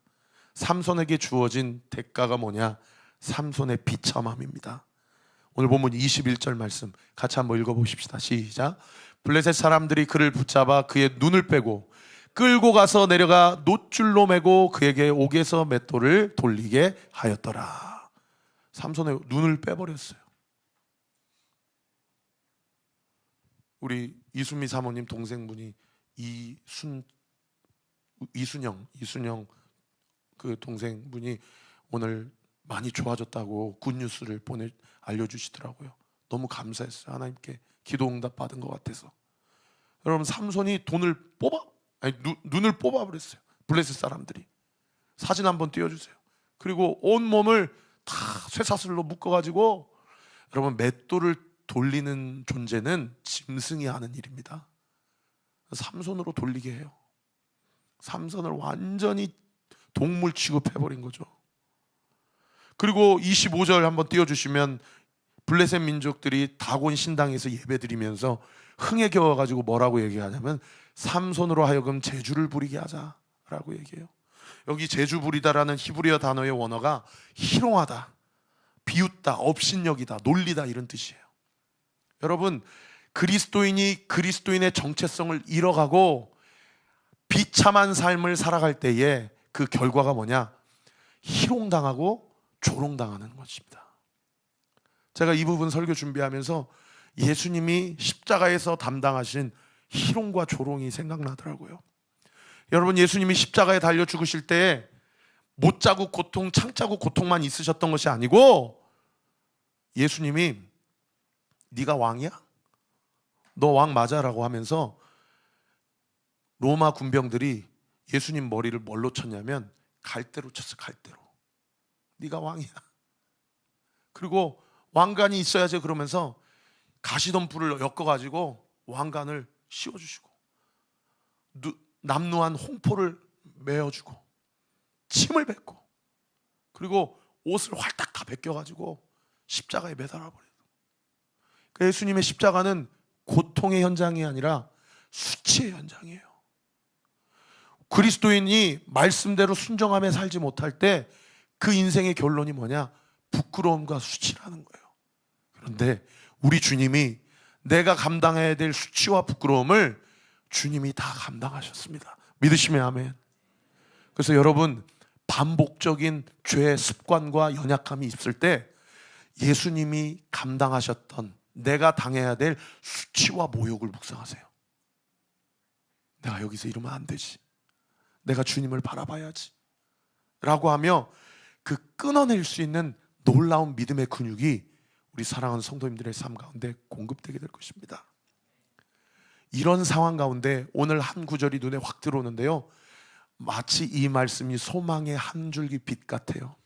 삼손에게 주어진 대가가 뭐냐? 삼손의 비참함입니다. 오늘 본문 21절 말씀 같이 한번 읽어보십시다. 시작. 블레셋 사람들이 그를 붙잡아 그의 눈을 빼고 끌고 가서 내려가 놋줄로 매고 그에게 옥에서 맷돌을 돌리게 하였더라. 삼손의 눈을 빼버렸어요. 우리 이순미 사모님 동생분이 이순영 그 동생분이 오늘 많이 좋아졌다고 굿뉴스를 알려주시더라고요. 너무 감사했어요. 하나님께 기도 응답 받은 것 같아서. 여러분, 삼손이 눈을 뽑아버렸어요. 블레셋 사람들이. 사진 한번 띄워주세요. 그리고 온 몸을 다 쇠사슬로 묶어가지고, 여러분, 맷돌을 돌리는 존재는 짐승이 하는 일입니다. 삼손으로 돌리게 해요. 삼손을 완전히 동물 취급해버린 거죠. 그리고 25절 한번 띄워주시면 블레셋 민족들이 다곤 신당에서 예배드리면서 흥에 겨워가지고 뭐라고 얘기하냐면 삼손으로 하여금 제주를 부리게 하자라고 얘기해요. 여기 제주 부리다라는 히브리어 단어의 원어가 희롱하다, 비웃다, 업신여기다, 놀리다 이런 뜻이에요. 여러분, 그리스도인이 그리스도인의 정체성을 잃어가고 비참한 삶을 살아갈 때에 그 결과가 뭐냐? 희롱당하고 조롱당하는 것입니다. 제가 이 부분 설교 준비하면서 예수님이 십자가에서 담당하신 희롱과 조롱이 생각나더라고요. 여러분, 예수님이 십자가에 달려 죽으실 때 못자국 고통, 창자국 고통만 있으셨던 것이 아니고 예수님이 네가 왕이야? 너 왕 맞아? 라고 하면서 로마 군병들이 예수님 머리를 뭘로 쳤냐면 갈대로 쳤어. 갈대로. 네가 왕이야. 그리고 왕관이 있어야지 그러면서 가시덤불을 엮어가지고 왕관을 씌워주시고 남루한 홍포를 메어주고 침을 뱉고 그리고 옷을 활딱 다 벗겨가지고 십자가에 매달아버려요. 예수님의 십자가는 고통의 현장이 아니라 수치의 현장이에요. 그리스도인이 말씀대로 순정하며 살지 못할 때 그 인생의 결론이 뭐냐? 부끄러움과 수치라는 거예요. 그런데 우리 주님이 내가 감당해야 될 수치와 부끄러움을 주님이 다 감당하셨습니다. 믿으시면 아멘. 그래서 여러분, 반복적인 죄의 습관과 연약함이 있을 때 예수님이 감당하셨던 내가 당해야 될 수치와 모욕을 묵상하세요. 내가 여기서 이러면 안 되지. 내가 주님을 바라봐야지 라고 하며 그 끊어낼 수 있는 놀라운 믿음의 근육이 우리 사랑하는 성도님들의 삶 가운데 공급되게 될 것입니다. 이런 상황 가운데 오늘 한 구절이 눈에 확 들어오는데요, 마치 이 말씀이 소망의 한 줄기 빛 같아요.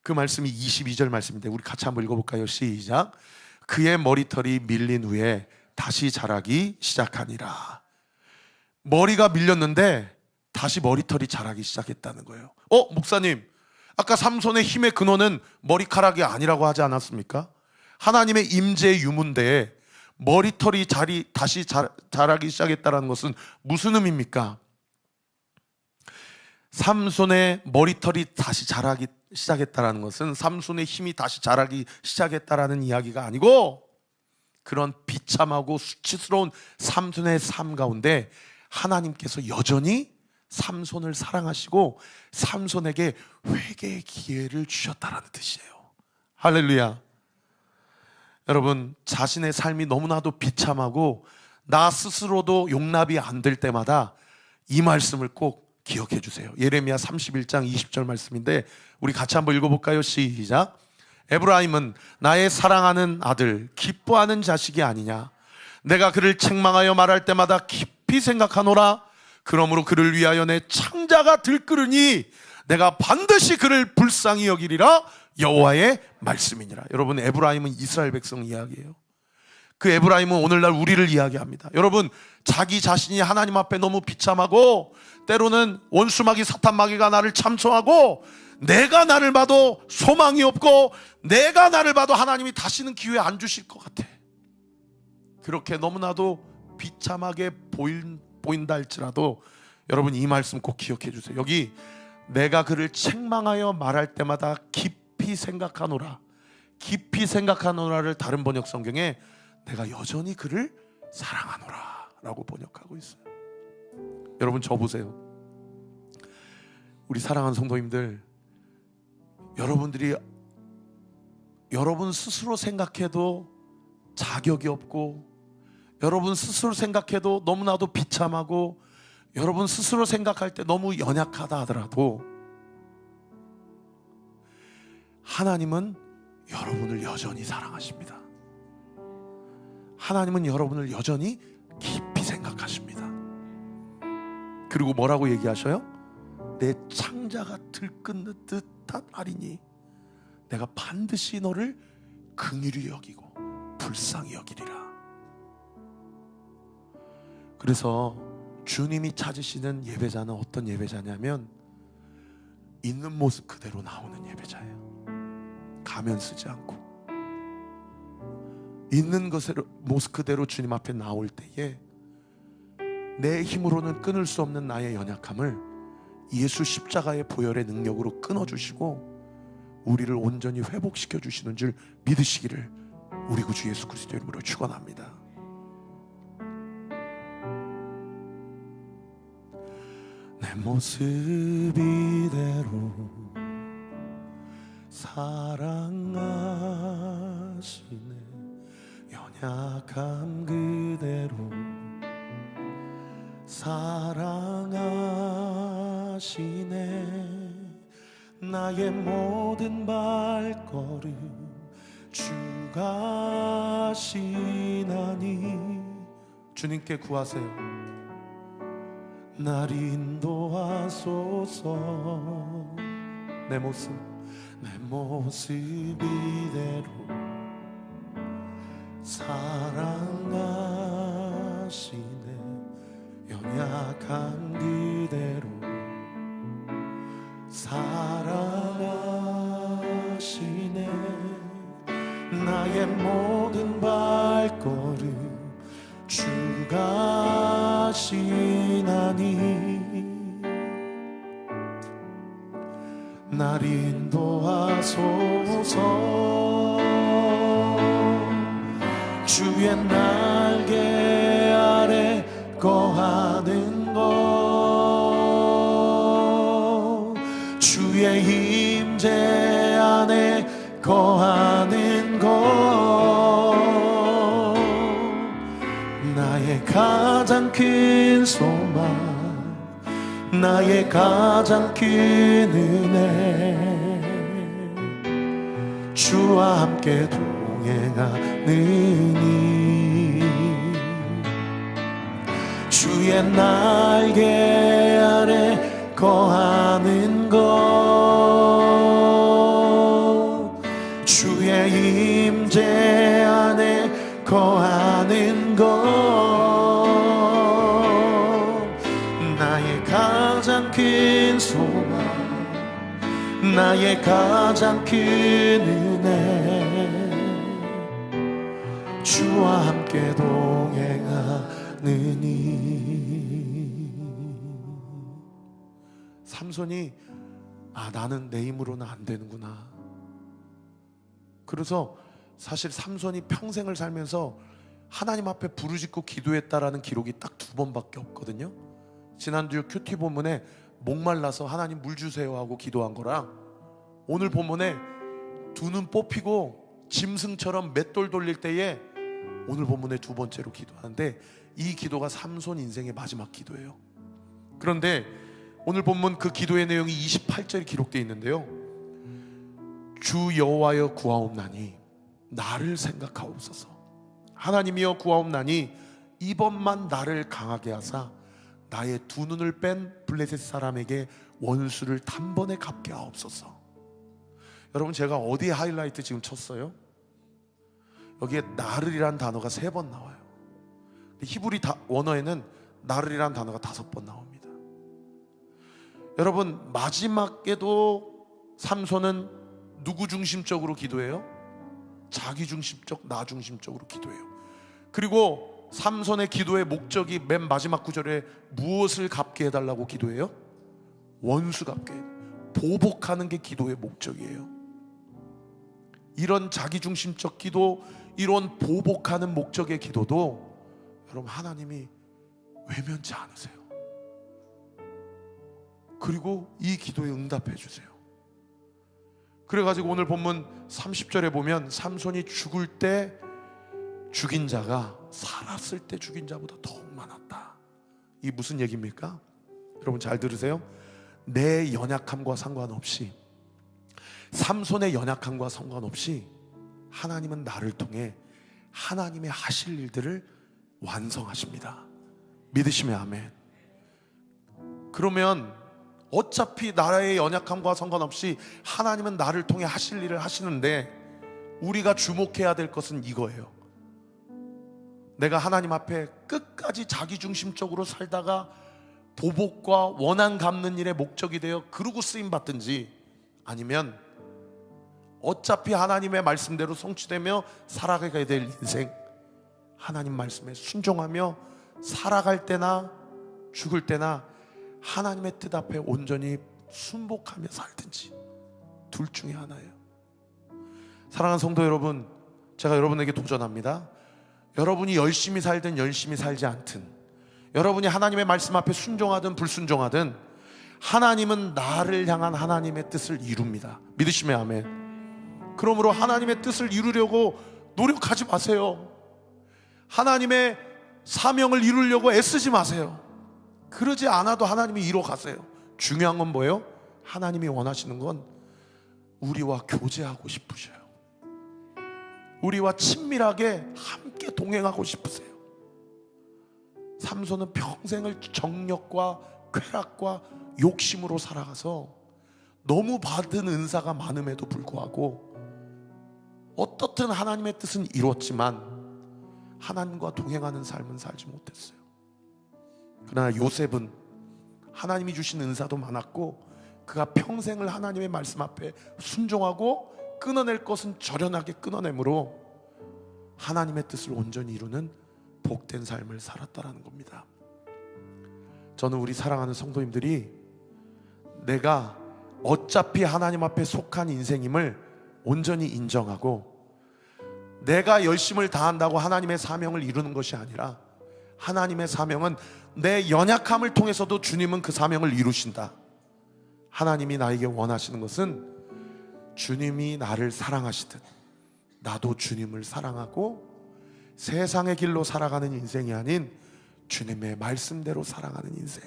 그 말씀이 22절 말씀인데 우리 같이 한번 읽어볼까요? 시작. 그의 머리털이 밀린 후에 다시 자라기 시작하니라. 머리가 밀렸는데 다시 머리털이 자라기 시작했다는 거예요. 목사님, 아까 삼손의 힘의 근원은 머리카락이 아니라고 하지 않았습니까? 하나님의 임재 유무인데 머리털이 다시 자라기 시작했다는 것은 무슨 의미입니까? 삼손의 머리털이 다시 자라기 시작했다는 것은 삼손의 힘이 다시 자라기 시작했다라는 이야기가 아니고, 그런 비참하고 수치스러운 삼손의 삶 가운데 하나님께서 여전히 삼손을 사랑하시고 삼손에게 회개의 기회를 주셨다라는 뜻이에요. 할렐루야. 여러분, 자신의 삶이 너무나도 비참하고 나 스스로도 용납이 안 될 때마다 이 말씀을 꼭 기억해 주세요. 예레미야 31장 20절 말씀인데 우리 같이 한번 읽어볼까요? 시작. 에브라임은 나의 사랑하는 아들, 기뻐하는 자식이 아니냐. 내가 그를 책망하여 말할 때마다 깊이 생각하노라. 그러므로 그를 위하여 내 창자가 들끓으니 내가 반드시 그를 불쌍히 여기리라. 여호와의 말씀이니라. 여러분, 에브라임은 이스라엘 백성 이야기예요. 그 에브라임은 오늘날 우리를 이야기합니다. 여러분, 자기 자신이 하나님 앞에 너무 비참하고 때로는 원수마귀 사탄마귀가 나를 참소하고 내가 나를 봐도 소망이 없고 내가 나를 봐도 하나님이 다시는 기회 안 주실 것 같아. 그렇게 너무나도 비참하게 보인다 할지라도 여러분, 이 말씀 꼭 기억해 주세요. 여기 내가 그를 책망하여 말할 때마다 깊이 생각하노라. 깊이 생각하노라를 다른 번역 성경에 내가 여전히 그를 사랑하노라 라고 번역하고 있어요. 여러분, 저 보세요. 우리 사랑하는 성도님들, 여러분 스스로 생각해도 자격이 없고, 여러분 스스로 생각해도 너무나도 비참하고, 여러분 스스로 생각할 때 너무 연약하다 하더라도 하나님은 여러분을 여전히 사랑하십니다. 하나님은 여러분을 여전히 깊이 생각하십니다. 그리고 뭐라고 얘기하셔요? 내 창자가 들끓는 듯한 아리니 내가 반드시 너를 긍휼히 여기고 불쌍히 여기리라. 그래서 주님이 찾으시는 예배자는 어떤 예배자냐면 있는 모습 그대로 나오는 예배자예요. 가면 쓰지 않고 있는 모습 그대로 주님 앞에 나올 때에 내 힘으로는 끊을 수 없는 나의 연약함을 예수 십자가의 보혈의 능력으로 끊어주시고 우리를 온전히 회복시켜 주시는 줄 믿으시기를 우리 구주 예수 그리스도 이름으로 축원합니다. 내 모습 이대로 사랑하시네. 연약함 그대로 사랑하시네. 나의 모든 발걸음 주가 하시나니 주님께 구하세요. 날 인도하소서. 내 모습 이대로 사랑하시네. 연약한 그대로 사랑하시네. 나의 모든 발걸음 주가 하시나니 날 인도하소서. 주의 날개 아래 거하는 것, 주의 임재 안에 거하는 것, 나의 가장 큰 소망, 나의 가장 큰 은혜, 주와 함께 동행하느니 주의 날개 아래 거하는 것, 주의 임재 안에 거하는 것 나의 가장 큰 소망 나의 가장 큰 은혜 주와 함께 동행하느니. 삼손이 나는 내 힘으로는 안 되는구나. 그래서 사실 삼손이 평생을 살면서 하나님 앞에 부르짖고 기도했다라는 기록이 딱 2번밖에 없거든요. 지난주 큐티 본문에 목말라서 하나님 물 주세요 하고 기도한 거랑 오늘 본문에 두 눈 뽑히고 짐승처럼 맷돌 돌릴 때에 오늘 본문에 2번째로 기도하는데 이 기도가 삼손 인생의 마지막 기도예요. 그런데 오늘 본문 그 기도의 내용이 28절에 기록되어 있는데요. 주 여호와여 구하옵나니 나를 생각하옵소서. 하나님이여 구하옵나니 이번만 나를 강하게 하사 나의 2눈을 뺀 블레셋 사람에게 원수를 단번에 갚게 하옵소서. 여러분, 제가 어디에 하이라이트 지금 쳤어요? 여기에 나를이란 단어가 3번 나와요. 히브리 원어에는 나를이란 단어가 5번 나옵니다. 여러분, 마지막에도 삼손은 누구 중심적으로 기도해요? 자기 중심적, 나 중심적으로 기도해요. 그리고 삼손의 기도의 목적이 맨 마지막 구절에 무엇을 갚게 해달라고 기도해요? 원수 갚게, 보복하는 게 기도의 목적이에요. 이런 자기 중심적 기도, 이런 보복하는 목적의 기도도 여러분 하나님이 외면치 않으세요. 그리고 이 기도에 응답해 주세요. 그래가지고 오늘 본문 30절에 보면 삼손이 죽을 때 죽인 자가 살았을 때 죽인 자보다 더욱 많았다. 이 무슨 얘기입니까? 여러분 잘 들으세요. 내 연약함과 상관없이, 삼손의 연약함과 상관없이 하나님은 나를 통해 하나님의 하실 일들을 완성하십니다. 믿으시면 아멘. 그러면 어차피 나의 연약함과 상관없이 하나님은 나를 통해 하실 일을 하시는데 우리가 주목해야 될 것은 이거예요. 내가 하나님 앞에 끝까지 자기중심적으로 살다가 보복과 원한 갚는 일에 목적이 되어 그러고 쓰임받든지, 아니면 어차피 하나님의 말씀대로 성취되며 살아가게 될 인생, 하나님 말씀에 순종하며 살아갈 때나 죽을 때나 하나님의 뜻 앞에 온전히 순복하며 살든지, 둘 중에 하나예요. 사랑하는 성도 여러분, 제가 여러분에게 도전합니다. 여러분이 열심히 살든 열심히 살지 않든, 여러분이 하나님의 말씀 앞에 순종하든 불순종하든, 하나님은 나를 향한 하나님의 뜻을 이룹니다. 믿으시면 아멘. 그러므로 하나님의 뜻을 이루려고 노력하지 마세요. 하나님의 사명을 이루려고 애쓰지 마세요. 그러지 않아도 하나님이 이뤄 가세요. 중요한 건 뭐예요? 하나님이 원하시는 건 우리와 교제하고 싶으셔요. 우리와 친밀하게 함께 동행하고 싶으세요. 삼손은 평생을 정력과 쾌락과 욕심으로 살아가서 너무 받은 은사가 많음에도 불구하고 어떻든 하나님의 뜻은 이뤘지만 하나님과 동행하는 삶은 살지 못했어요. 그러나 요셉은 하나님이 주신 은사도 많았고 그가 평생을 하나님의 말씀 앞에 순종하고 끊어낼 것은 절연하게 끊어내므로 하나님의 뜻을 온전히 이루는 복된 삶을 살았다라는 겁니다. 저는 우리 사랑하는 성도님들이 내가 어차피 하나님 앞에 속한 인생임을 온전히 인정하고, 내가 열심을 다한다고 하나님의 사명을 이루는 것이 아니라 하나님의 사명은 내 연약함을 통해서도 주님은 그 사명을 이루신다. 하나님이 나에게 원하시는 것은 주님이 나를 사랑하시듯 나도 주님을 사랑하고 세상의 길로 살아가는 인생이 아닌 주님의 말씀대로 살아가는 인생,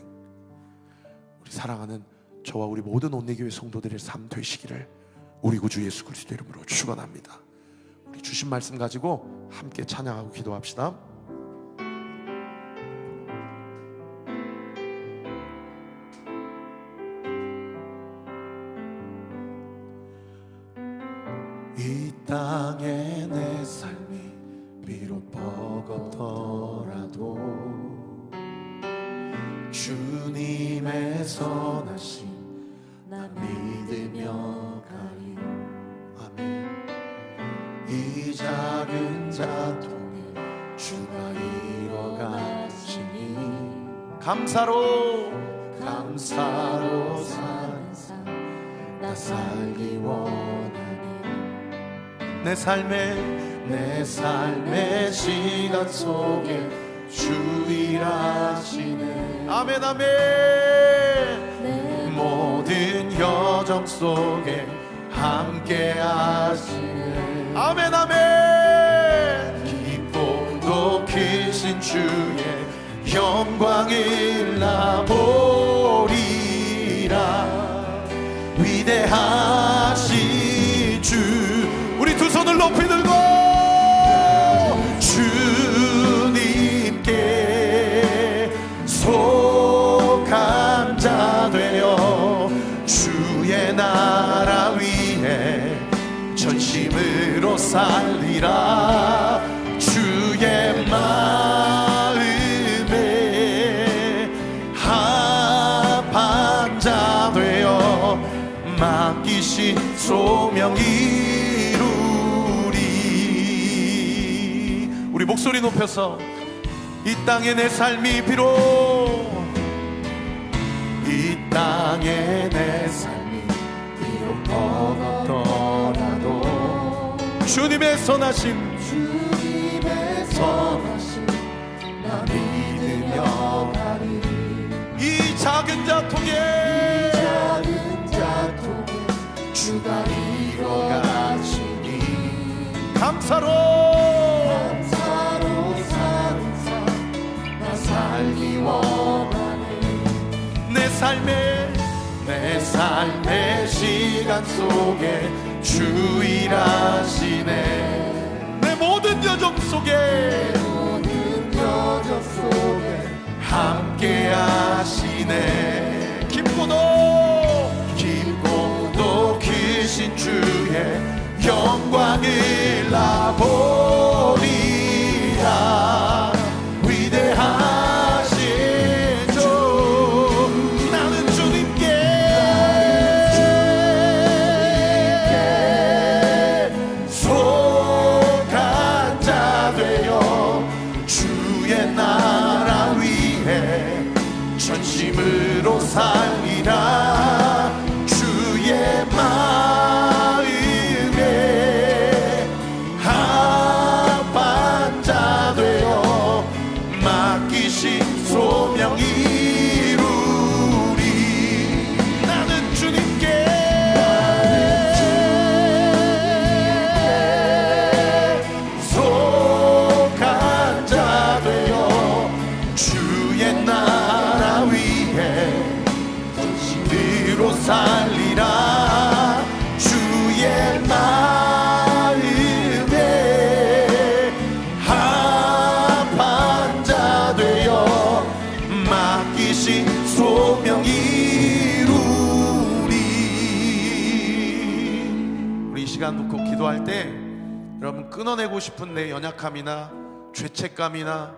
우리 사랑하는 저와 우리 모든 온리교회 성도들의 삶 되시기를 우리 구주 예수 그리스도 이름으로 축원합니다. 우리 주신 말씀 가지고 함께 찬양하고 기도합시다. 이 땅에 내 삶이 비록 버겁더라도 주님의 선하심 나 믿으며 가리. 아멘. 이 작은 자통에 주가 이뤄가시니 감사로 사는 삶 나 살기 원하네. 내 삶의 시간 속에 주 일하시네. 아멘 아멘. 모든 여정 속에 함께 하시네. 아멘 아멘. 깊고 크신 주의 영광을 나 보리라. 위대하신 주. 우리 두 손을 높이 들고 주님께 속한 자 되어 주의 나라 위에 전심으로 살리라. 주의 마음에 합한 자 되어 맡기신 소명 이루리. 우리 목소리 높여서 이 땅에 내 삶이 비록 이 땅에 내 삶이 비록 버겁더라도 주님의 선하심 나 믿으며 가리. 이 작은 자통에 주가 이뤄가시니 감사로 사는 삶 나 살기 원하네. 내 삶의 시간 속에 주 일하시네. 내 모든 여정 속에 함께 하시네. 깊고도 크신 주의 영광을 나 보리라. 위대하신 주. 나는 주님께 속한 자 되어 주의 나라 위에 전심으로 살리라. 주의 마음에 합한 자 되어 맡기신 소명 이루리. 나는 주님께 속한 자 되어 주의 나라 위에 전심으로 살리라. 주의 마음에 합한 자 되어 맡기신 소명 이루리. 우리 이 시간 놓고 기도할 때 여러분 끊어내고 싶은 내 연약함이나 죄책감이나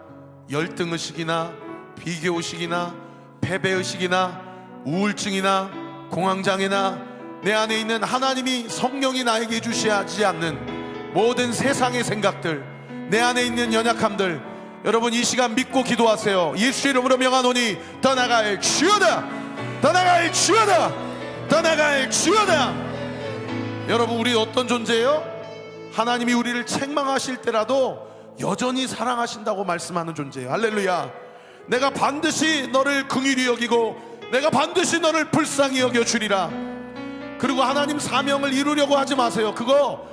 열등의식이나 비교의식이나 패배의식이나 우울증이나 공황장애나 내 안에 있는 하나님이 성령이 나에게 주시지 않는 모든 세상의 생각들, 내 안에 있는 연약함들, 여러분 이 시간 믿고 기도하세요. 예수 이름으로 명하노니 떠나갈 주여다, 떠나갈 주여다, 떠나갈 주여다. 여러분 우리 어떤 존재예요? 하나님이 우리를 책망하실 때라도 여전히 사랑하신다고 말씀하는 존재예요. 할렐루야. 내가 반드시 너를 긍휼히 여기고 내가 반드시 너를 불쌍히 여겨주리라. 그리고 하나님 사명을 이루려고 하지 마세요. 그거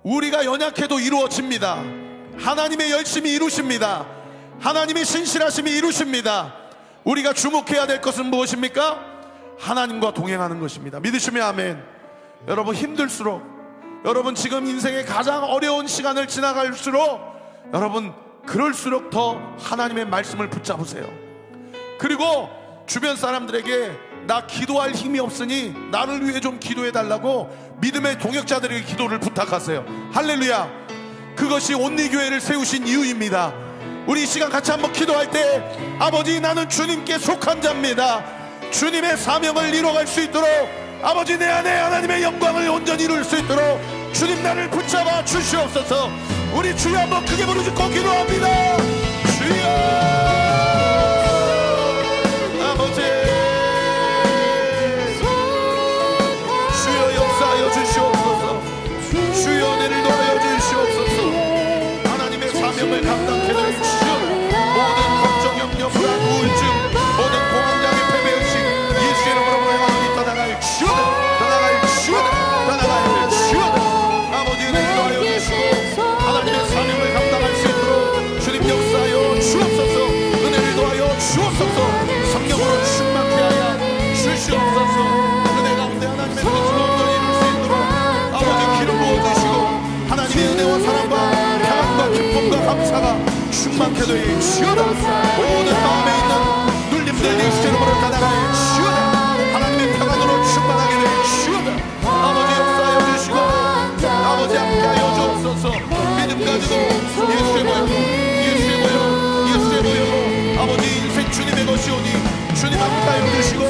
우리가 연약해도 이루어집니다. 하나님의 열심히 이루십니다. 하나님의 신실하심이 이루십니다. 우리가 주목해야 될 것은 무엇입니까? 하나님과 동행하는 것입니다. 믿으시면 아멘. 여러분 힘들수록, 여러분 지금 인생의 가장 어려운 시간을 지나갈수록 여러분 그럴수록 더 하나님의 말씀을 붙잡으세요. 그리고 주변 사람들에게 나 기도할 힘이 없으니 나를 위해 좀 기도해 달라고 믿음의 동역자들에게 기도를 부탁하세요. 할렐루야. 그것이 온리교회를 세우신 이유입니다. 우리 이 시간 같이 한번 기도할 때, 아버지 나는 주님께 속한 자입니다. 주님의 사명을 이뤄갈 수 있도록 아버지 내 안에 하나님의 영광을 온전히 이룰 수 있도록 주님 나를 붙잡아 주시옵소서. 우리 주여 한번 크게 부르짖고 기도합니다. 주여 아버지, 주여 역사하여 주시옵소서. 주여 은혜를 더하여 주시옵소서. 하나님의 사명을 감당케 될 주여, 모든 걱정, 염려, 불안, 우울증, 모든 공황장애, 패배의식 예수의 이름으로 모여가니 떠나갈 주여, 떠나갈 주여, 떠나갈 주여. 아버지 은혜를 더하여 주시고 하나님의 사명을 감당할 수 있도록 주님 역사하여 주옵소서. 은혜를 더하여 주옵소서. 성령으로 충만케 하여 주시옵소서. 은혜 가운데 하나님의 뜻을 온전히 이룰 수 있도록 아버지 기름 부어주시고 하나님의 은혜와 사랑과 평안과 기쁨과 감사가 충만케 되어 주시오다. 모든 마음에 있는 눌림들 예수의 이름으로 따라갈 주시오다. 하나님의 평안으로 충만하게 되어 주시오다. 아버지 역사하여 주시고 아버지 함께하여 주옵소서. 믿음 가지고 예수의 모여, 예수의 모여, 예수의 모여. 아버지 인생 주님의 것이오니 주님 함께하여 주시고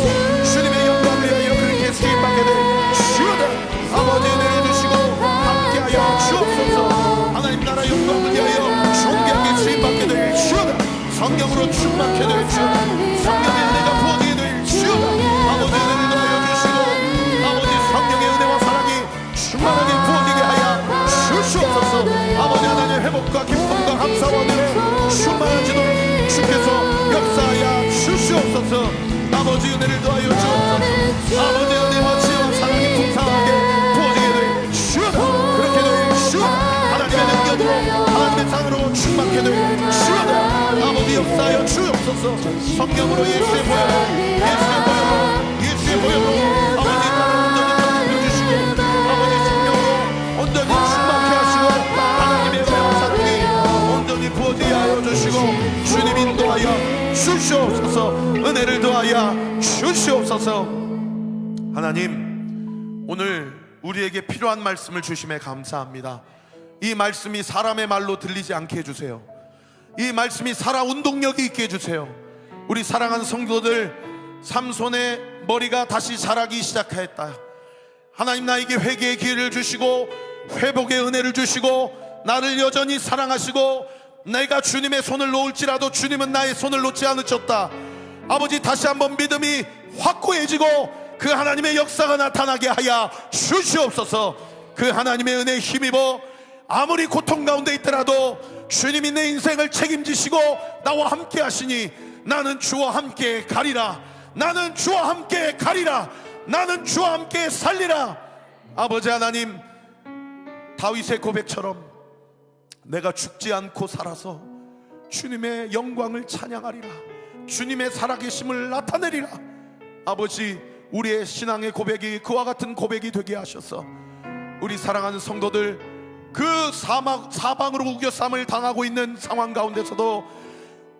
주님의 영광을 위하여 그렇게 쓰임받게 되어 주시오다. 아버지 은혜를 주시고 함께하여 주옵소서. 하나님 나라 영광을 위하여 존귀하게 쓰임받게 되어 주시오다. 성령으로 충만케 되어 주시오다. 성령의 은혜가 부어지게 되어 주시오다. 아버지 은혜를 더하여 주시고 아버지 성령의 은혜와 사랑이 충만하게 부어지게 하여 주시옵소서. 아버지 하나님의 회복과 기쁨과 감사와 은혜로 충만하지도록 주께서 역사하여 주시옵소서. 아버지 은혜를 더하여 주옵소서. 아버지 은혜와 지혜와 사랑이 풍성하게 부어지게 되어 주시오다. 그렇게 되어 주시오다. 하나님의 능력으로 하나님의 상으로 충만케 되어 주시오다. 아버지 역사하여 주옵소서. 성령으로 예수의 보혈로, 예수의 보혈로, 예수의 보혈로 아버지 나를 온전히 살려주시고 아버지 성령으로 온전히 충만케 하시고 하나님의 은혜와 사랑이 온전히 부어지게 하여 주시고 주님 인도하여 주시옵소서. 은혜를 더하여 주시옵소서. 하나님, 오늘 우리에게 필요한 말씀을 주심에 감사합니다. 이 말씀이 사람의 말로 들리지 않게 해주세요. 이 말씀이 살아 운동력이 있게 해주세요. 우리 사랑하는 성도들, 삼손의 머리가 다시 자라기 시작하였다. 하나님 나에게 회개의 기회를 주시고 회복의 은혜를 주시고 나를 여전히 사랑하시고 내가 주님의 손을 놓을지라도 주님은 나의 손을 놓지 않으셨다. 아버지 다시 한번 믿음이 확고해지고 그 하나님의 역사가 나타나게 하여 주시옵소서. 그 하나님의 은혜에 힘입어 아무리 고통 가운데 있더라도 주님이 내 인생을 책임지시고 나와 함께 하시니 나는 주와 함께 가리라. 나는 주와 함께 가리라. 나는 주와 함께 살리라. 아버지 하나님, 다윗의 고백처럼 내가 죽지 않고 살아서 주님의 영광을 찬양하리라. 주님의 살아계심을 나타내리라. 아버지, 우리의 신앙의 고백이 그와 같은 고백이 되게 하셔서 우리 사랑하는 성도들, 그 사방으로 우겨쌈을 당하고 있는 상황 가운데서도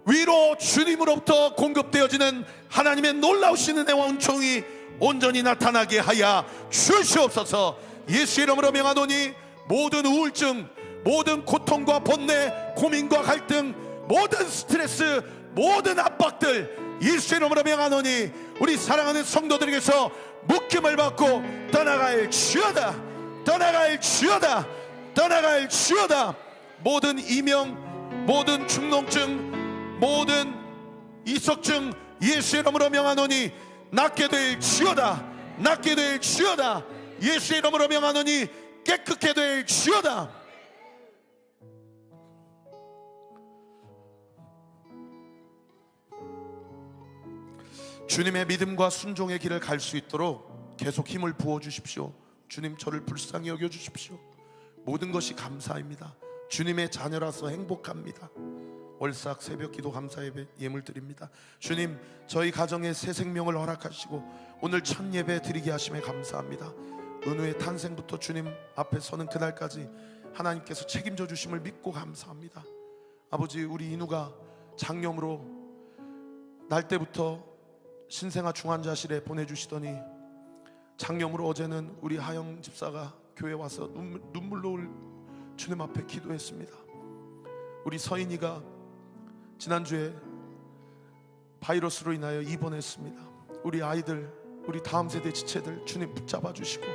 위로 주님으로부터 공급되어지는 하나님의 놀라우신 은혜와 은총이 온전히 나타나게 하여 주시옵소서. 예수의 이름으로 명하노니 모든 우울증, 모든 고통과 번뇌, 고민과 갈등, 모든 스트레스, 모든 압박들 예수의 이름으로 명하노니 우리 사랑하는 성도들에게서 묶임을 받고 떠나갈 주여다. 떠나갈 주여다. 떠나갈 주여다. 모든 이명, 모든 중농증, 모든 이석증 예수의 이름으로 명하노니 낫게 될 주여다. 낫게 될 주여다. 예수의 이름으로 명하노니 깨끗게 될 주여다. 주님의 믿음과 순종의 길을 갈 수 있도록 계속 힘을 부어주십시오. 주님, 저를 불쌍히 여겨주십시오. 모든 것이 감사입니다. 주님의 자녀라서 행복합니다. 월삭 새벽기도 감사 예물 드립니다. 주님, 저희 가정에 새 생명을 허락하시고 오늘 첫 예배 드리게 하심에 감사합니다. 은우의 탄생부터 주님 앞에 서는 그날까지 하나님께서 책임져 주심을 믿고 감사합니다. 아버지, 우리 인우가 장염으로 날 때부터 신생아 중환자실에 보내주시더니 장염으로 어제는 우리 하영 집사가 교회 와서 눈물로 주님 앞에 기도했습니다. 우리 서인이가 지난주에 바이러스로 인하여 입원했습니다. 우리 아이들, 우리 다음 세대 지체들 주님 붙잡아 주시고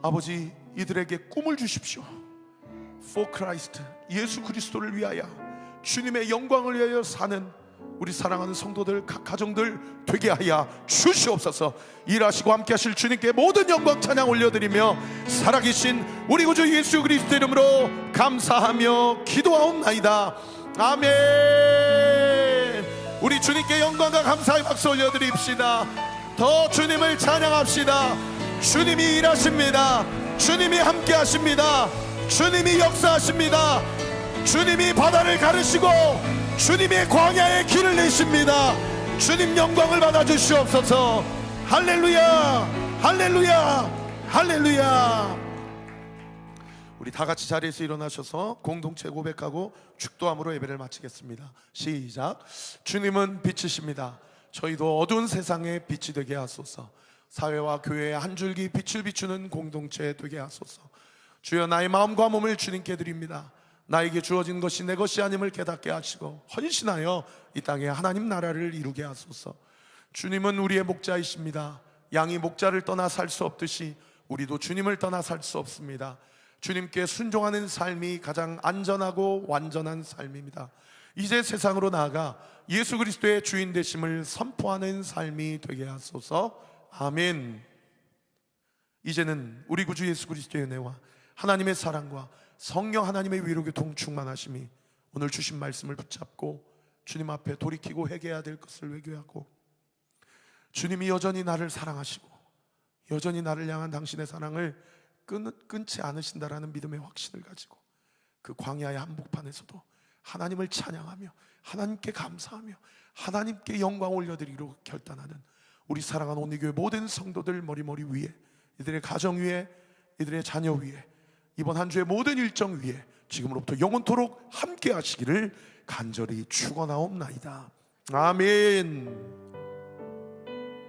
아버지 이들에게 꿈을 주십시오. For Christ, 예수 그리스도를 위하여 주님의 영광을 위하여 사는 우리 사랑하는 성도들, 각 가정들 되게 하여 주시옵소서. 일하시고 함께 하실 주님께 모든 영광 찬양 올려드리며 살아계신 우리 구주 예수 그리스도 이름으로 감사하며 기도하옵나이다. 아멘. 우리 주님께 영광과 감사의 박수 올려드립시다. 더 주님을 찬양합시다. 주님이 일하십니다. 주님이 함께 하십니다. 주님이 역사하십니다. 주님이 바다를 가르시고 주님이 광야에 길을 내십니다. 주님 영광을 받아 주시옵소서. 할렐루야, 할렐루야, 할렐루야. 우리 다 같이 자리에서 일어나셔서 공동체 고백하고 축도함으로 예배를 마치겠습니다. 시작. 주님은 빛이십니다. 저희도 어두운 세상에 빛이 되게 하소서. 사회와 교회의 한 줄기 빛을 비추는 공동체 되게 하소서. 주여, 나의 마음과 몸을 주님께 드립니다. 나에게 주어진 것이 내 것이 아님을 깨닫게 하시고 헌신하여 이 땅에 하나님 나라를 이루게 하소서. 주님은 우리의 목자이십니다. 양이 목자를 떠나 살 수 없듯이 우리도 주님을 떠나 살 수 없습니다. 주님께 순종하는 삶이 가장 안전하고 완전한 삶입니다. 이제 세상으로 나아가 예수 그리스도의 주인 되심을 선포하는 삶이 되게 하소서. 아멘. 이제는 우리 구주 예수 그리스도의 은혜와 하나님의 사랑과 성령 하나님의 위로 교통 충만하심이 오늘 주신 말씀을 붙잡고 주님 앞에 돌이키고 회개해야 될 것을 회개하고, 주님이 여전히 나를 사랑하시고 여전히 나를 향한 당신의 사랑을 끊지 않으신다라는 믿음의 확신을 가지고 그 광야의 한복판에서도 하나님을 찬양하며 하나님께 감사하며 하나님께 영광 올려드리기로 결단하는 우리 사랑하는 온리교회 모든 성도들 머리 위에, 이들의 가정 위에, 이들의 자녀 위에, 이번 한 주의 모든 일정 위에 지금으로부터 영원토록 함께 하시기를 간절히 축원하옵나이다. 아멘.